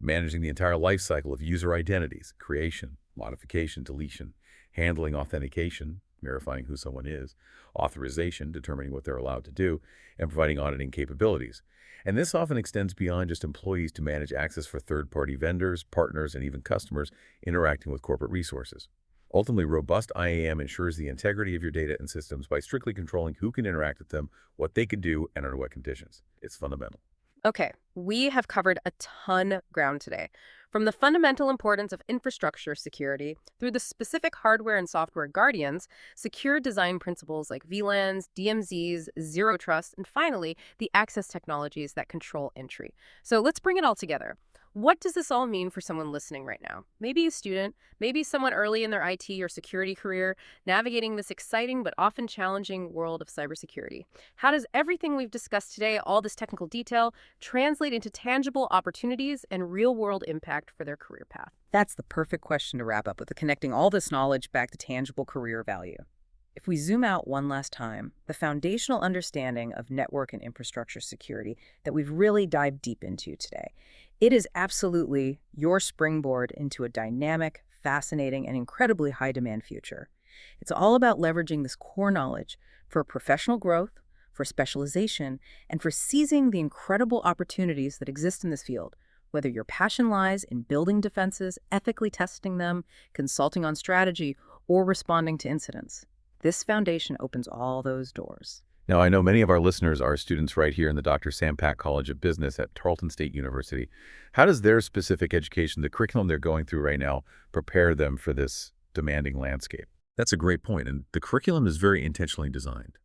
managing the entire lifecycle of user identities, creation, modification, deletion, handling authentication, verifying who someone is, authorization, determining what they're allowed to do, and providing auditing capabilities. And this often extends beyond just employees to manage access for third-party vendors, partners, and even customers interacting with corporate resources. Ultimately, robust IAM ensures the integrity of your data and systems by strictly controlling who can interact with them, what they can do, and under what conditions. It's fundamental. Okay, we have covered a ton of ground today. From the fundamental importance of infrastructure security through the specific hardware and software guardians, secure design principles like VLANs, DMZs, zero trust, and finally, the access technologies that control entry. So let's bring it all together. What does this all mean for someone listening right now? Maybe a student, maybe someone early in their IT or security career, navigating this exciting but often challenging world of cybersecurity. How does everything we've discussed today, all this technical detail, translate into tangible opportunities and real-world impact for their career path? That's the perfect question to wrap up with, connecting all this knowledge back to tangible career value. If we zoom out one last time, the foundational understanding of network and infrastructure security that we've really dived deep into today, it is absolutely your springboard into a dynamic, fascinating, and incredibly high-demand future. It's all about leveraging this core knowledge for professional growth, for specialization, and for seizing the incredible opportunities that exist in this field, whether your passion lies in building defenses, ethically testing them, consulting on strategy, or responding to incidents. This foundation opens all those doors. Now, I know many of our listeners are students right here in the Dr. Ciampa College of Business at Tarleton State University. How does their specific education, the curriculum they're going through right now, prepare them for this demanding landscape? That's a great point, and the curriculum is very intentionally designed.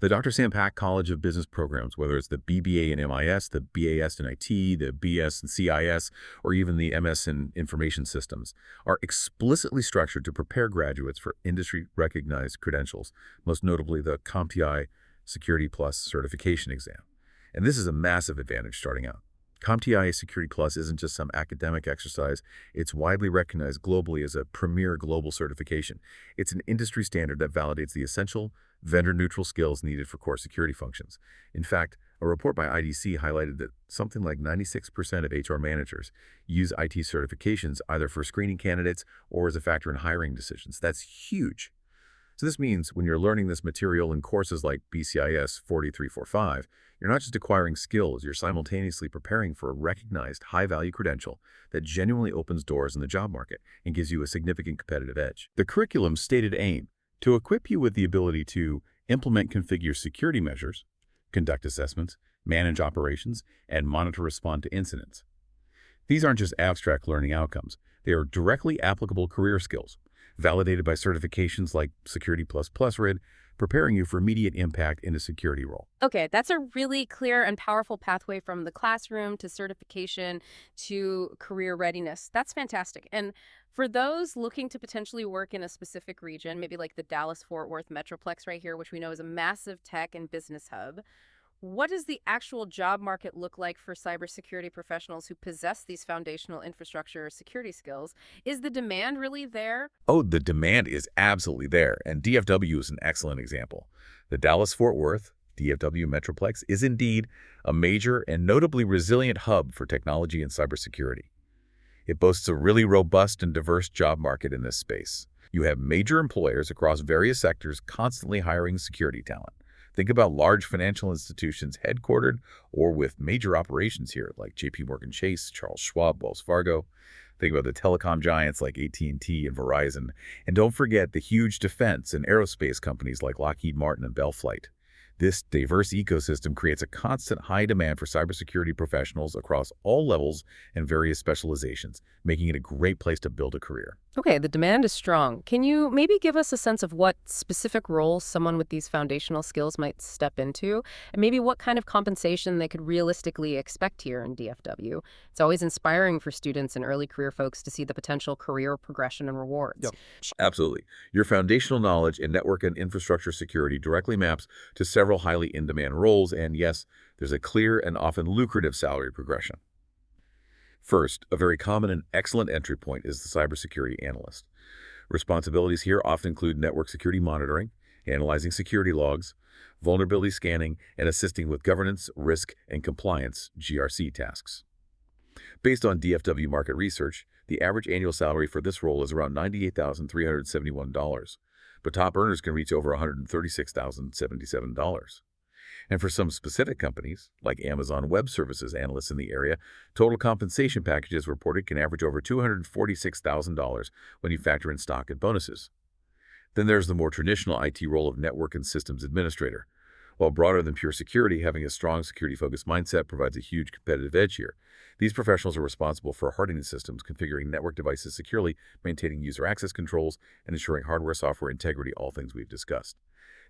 The Dr. Ciampa College of Business programs, whether it's the BBA in MIS, the BAS in IT, the BS in CIS, or even the MS in Information Systems, are explicitly structured to prepare graduates for industry-recognized credentials, most notably the CompTIA Security Plus certification exam. And this is a massive advantage starting out. CompTIA Security Plus isn't just some academic exercise. It's widely recognized globally as a premier global certification. It's an industry standard that validates the essential, vendor-neutral skills needed for core security functions. In fact, a report by IDC highlighted that something like 96% of HR managers use IT certifications either for screening candidates or as a factor in hiring decisions. That's huge. So this means when you're learning this material in courses like BCIS 4345, you're not just acquiring skills, you're simultaneously preparing for a recognized high-value credential that genuinely opens doors in the job market and gives you a significant competitive edge. The curriculum's stated aim: to equip you with the ability to implement configure security measures, conduct assessments, manage operations, and monitor respond to incidents. These aren't just abstract learning outcomes. They are directly applicable career skills, validated by certifications like Security Plus RID, preparing you for immediate impact in a security role. Okay, that's a really clear and powerful pathway from the classroom to certification to career readiness. That's fantastic. And for those looking to potentially work in a specific region, maybe like the Dallas-Fort Worth Metroplex right here, which we know is a massive tech and business hub, what does the actual job market look like for cybersecurity professionals who possess these foundational infrastructure security skills? Is the demand really there? Oh, the demand is absolutely there, and DFW is an excellent example. The Dallas-Fort Worth DFW Metroplex is indeed a major and notably resilient hub for technology and cybersecurity. It boasts a really robust and diverse job market in this space. You have major employers across various sectors constantly hiring security talent. Think about large financial institutions headquartered or with major operations here, like JPMorgan Chase, Charles Schwab, Wells Fargo. Think about the telecom giants like AT&T and Verizon. And don't forget the huge defense and aerospace companies like Lockheed Martin and Bell Flight. This diverse ecosystem creates a constant high demand for cybersecurity professionals across all levels and various specializations, making it a great place to build a career. Okay, the demand is strong. Can you maybe give us a sense of what specific roles someone with these foundational skills might step into, and maybe what kind of compensation they could realistically expect here in DFW? It's always inspiring for students and early career folks to see the potential career progression and rewards. Yep. Absolutely. Your foundational knowledge in network and infrastructure security directly maps to several highly in-demand roles, and yes, there's a clear and often lucrative salary progression. First, a very common and excellent entry point is the cybersecurity analyst. Responsibilities here often include network security monitoring, analyzing security logs, vulnerability scanning, and assisting with governance, risk, and compliance (GRC) tasks. Based on DFW market research, the average annual salary for this role is around $98,371, but top earners can reach over $136,077. And for some specific companies, like Amazon Web Services analysts in the area, total compensation packages reported can average over $246,000 when you factor in stock and bonuses. Then there's the more traditional IT role of network and systems administrator. While broader than pure security, having a strong security-focused mindset provides a huge competitive edge here. These professionals are responsible for hardening systems, configuring network devices securely, maintaining user access controls, and ensuring hardware-software integrity, all things we've discussed.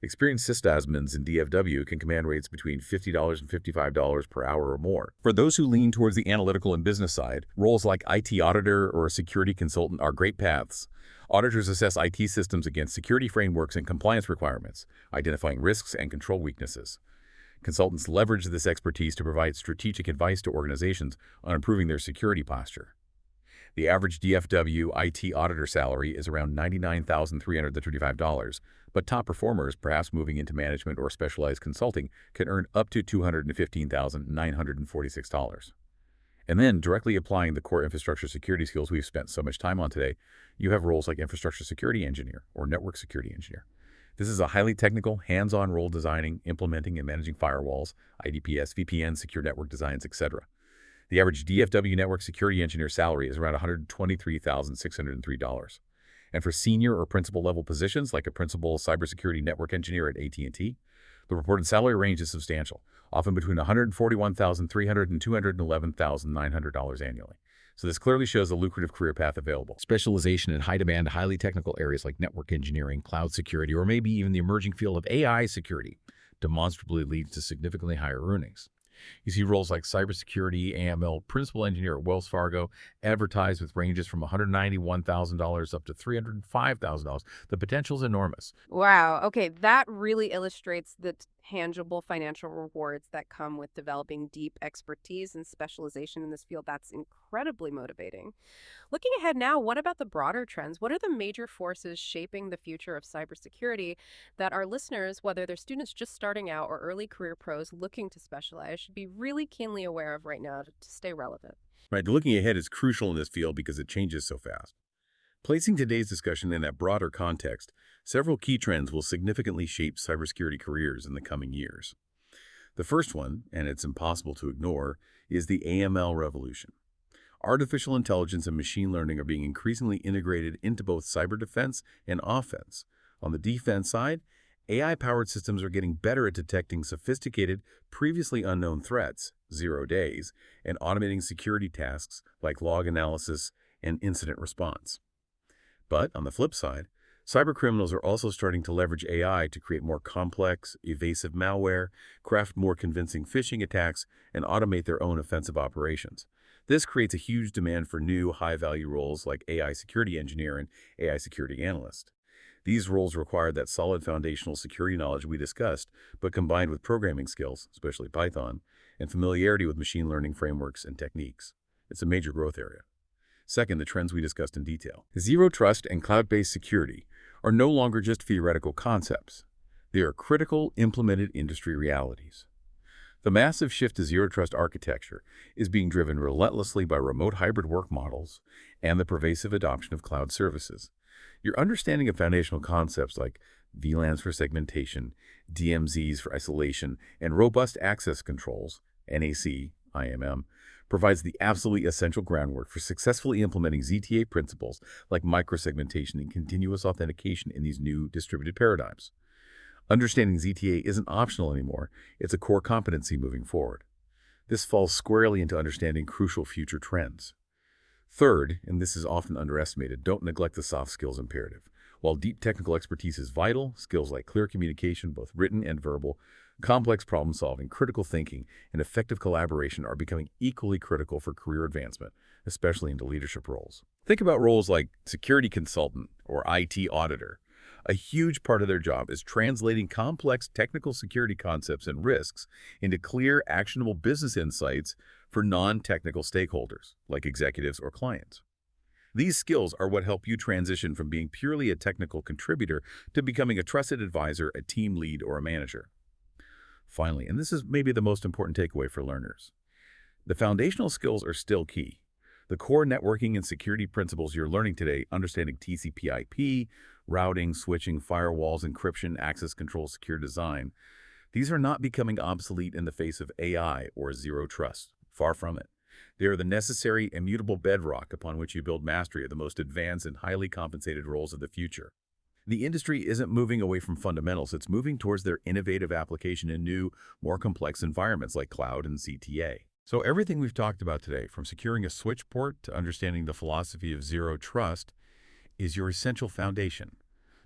Experienced sysadmins in DFW can command rates between $50 and $55 per hour or more. For those who lean towards the analytical and business side, roles like IT auditor or a security consultant are great paths. Auditors assess IT systems against security frameworks and compliance requirements, identifying risks and control weaknesses. Consultants leverage this expertise to provide strategic advice to organizations on improving their security posture. The average DFW IT auditor salary is around $99,335, but top performers, perhaps moving into management or specialized consulting, can earn up to $215,946. And then, directly applying the core infrastructure security skills we've spent so much time on today, you have roles like infrastructure security engineer or network security engineer. This is a highly technical, hands-on role designing, implementing, and managing firewalls, IDPs, VPNs, secure network designs, etc. The average DFW network security engineer salary is around $123,603. And for senior or principal level positions, like a principal cybersecurity network engineer at AT&T, the reported salary range is substantial, often between $141,300 and $211,900 annually. So this clearly shows a lucrative career path available. Specialization in high-demand, highly technical areas like network engineering, cloud security, or maybe even the emerging field of AI security demonstrably leads to significantly higher earnings. You see roles like cybersecurity, AML, principal engineer at Wells Fargo advertised with ranges from $191,000 up to $305,000. The potential is enormous. Wow. Okay, that really illustrates the tangible financial rewards that come with developing deep expertise and specialization in this field. That's incredibly motivating. Looking ahead now, what about the broader trends? What are the major forces shaping the future of cybersecurity that our listeners, whether they're students just starting out or early career pros looking to specialize, should be really keenly aware of right now to stay relevant? Right, looking ahead is crucial in this field because it changes so fast. Placing today's discussion in that broader context, several key trends will significantly shape cybersecurity careers in the coming years. The first one, and it's impossible to ignore, is the AML revolution. Artificial intelligence and machine learning are being increasingly integrated into both cyber defense and offense. On the defense side, AI-powered systems are getting better at detecting sophisticated, previously unknown threats, 0 days, and automating security tasks like log analysis and incident response. But on the flip side, cybercriminals are also starting to leverage AI to create more complex, evasive malware, craft more convincing phishing attacks, and automate their own offensive operations. This creates a huge demand for new, high-value roles like AI security engineer and AI security analyst. These roles require that solid foundational security knowledge we discussed, but combined with programming skills, especially Python, and familiarity with machine learning frameworks and techniques. It's a major growth area. Second, the trends we discussed in detail. Zero trust and cloud-based security are no longer just theoretical concepts. They are critical, implemented industry realities. The massive shift to zero-trust architecture is being driven relentlessly by remote hybrid work models and the pervasive adoption of cloud services. Your understanding of foundational concepts like VLANs for segmentation, DMZs for isolation, and robust access controls, NAC, IMM, provides the absolutely essential groundwork for successfully implementing ZTA principles like microsegmentation and continuous authentication in these new distributed paradigms. Understanding ZTA isn't optional anymore, it's a core competency moving forward. This falls squarely into understanding crucial future trends. Third, and this is often underestimated, don't neglect the soft skills imperative. While deep technical expertise is vital, skills like clear communication, both written and verbal, complex problem solving, critical thinking, and effective collaboration are becoming equally critical for career advancement, especially into leadership roles. Think about roles like security consultant or IT auditor. A huge part of their job is translating complex technical security concepts and risks into clear, actionable business insights for non-technical stakeholders, like executives or clients. These skills are what help you transition from being purely a technical contributor to becoming a trusted advisor, a team lead, or a manager. Finally, and this is maybe the most important takeaway for learners, the foundational skills are still key. The core networking and security principles you're learning today, understanding TCP/IP, routing, switching, firewalls, encryption, access control, secure design, these are not becoming obsolete in the face of AI or zero trust. Far from it. They are the necessary, immutable bedrock upon which you build mastery of the most advanced and highly compensated roles of the future. The industry isn't moving away from fundamentals, it's moving towards their innovative application in new, more complex environments like cloud and CTA. So everything we've talked about today, from securing a switch port to understanding the philosophy of zero trust, is your essential foundation,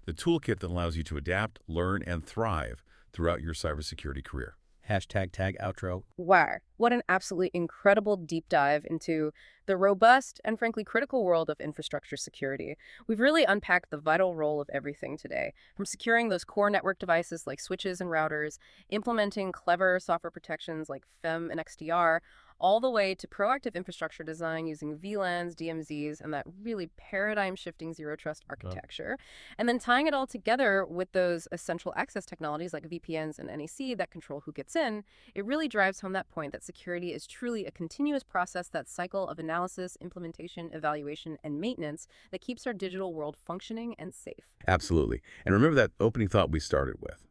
the toolkit that allows you to adapt, learn, and thrive throughout your cybersecurity career. #tag outro. Wow, what an absolutely incredible deep dive into the robust and frankly critical world of infrastructure security. We've really unpacked the vital role of everything today, from securing those core network devices like switches and routers, implementing clever software protections like FEM and XDR, all the way to proactive infrastructure design using VLANs, DMZs, and that really paradigm-shifting zero-trust architecture. And then tying it all together with those essential access technologies like VPNs and NAC that control who gets in, it really drives home that point that security is truly a continuous process, that cycle of analysis, implementation, evaluation, and maintenance that keeps our digital world functioning and safe. Absolutely. And remember that opening thought we started with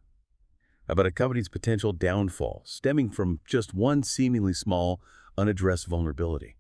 about a company's potential downfall stemming from just one seemingly small, unaddressed vulnerability.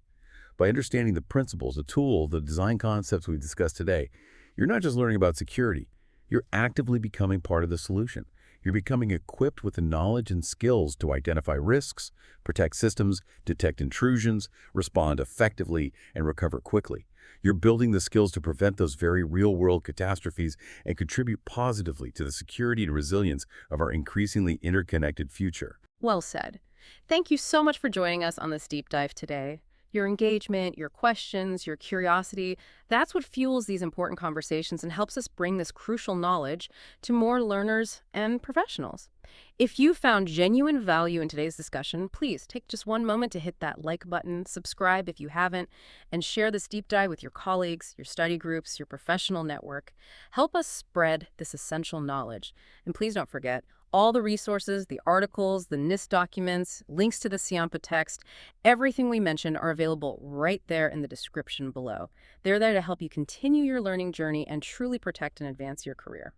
By understanding the principles, the tool, the design concepts we've discussed today, you're not just learning about security, you're actively becoming part of the solution. You're becoming equipped with the knowledge and skills to identify risks, protect systems, detect intrusions, respond effectively, and recover quickly. You're building the skills to prevent those very real-world catastrophes and contribute positively to the security and resilience of our increasingly interconnected future. Well said. Thank you so much for joining us on this deep dive today. Your engagement, your questions, your curiosity, that's what fuels these important conversations and helps us bring this crucial knowledge to more learners and professionals. If you found genuine value in today's discussion, please take just one moment to hit that like button, subscribe if you haven't, and share this deep dive with your colleagues, your study groups, your professional network. Help us spread this essential knowledge. And please don't forget, all the resources, the articles, the NIST documents, links to the Ciampa text, everything we mentioned are available right there in the description below. They're there to help you continue your learning journey and truly protect and advance your career.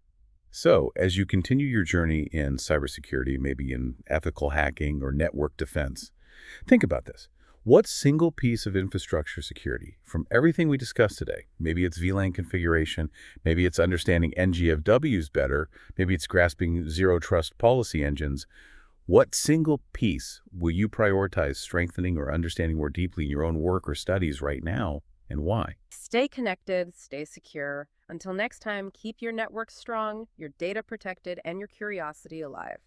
So, as you continue your journey in cybersecurity, maybe in ethical hacking or network defense, think about this. What single piece of infrastructure security, from everything we discussed today, maybe it's VLAN configuration, maybe it's understanding NGFWs better, maybe it's grasping zero-trust policy engines, what single piece will you prioritize strengthening or understanding more deeply in your own work or studies right now, and why? Stay connected, stay secure. Until next time, keep your network strong, your data protected, and your curiosity alive.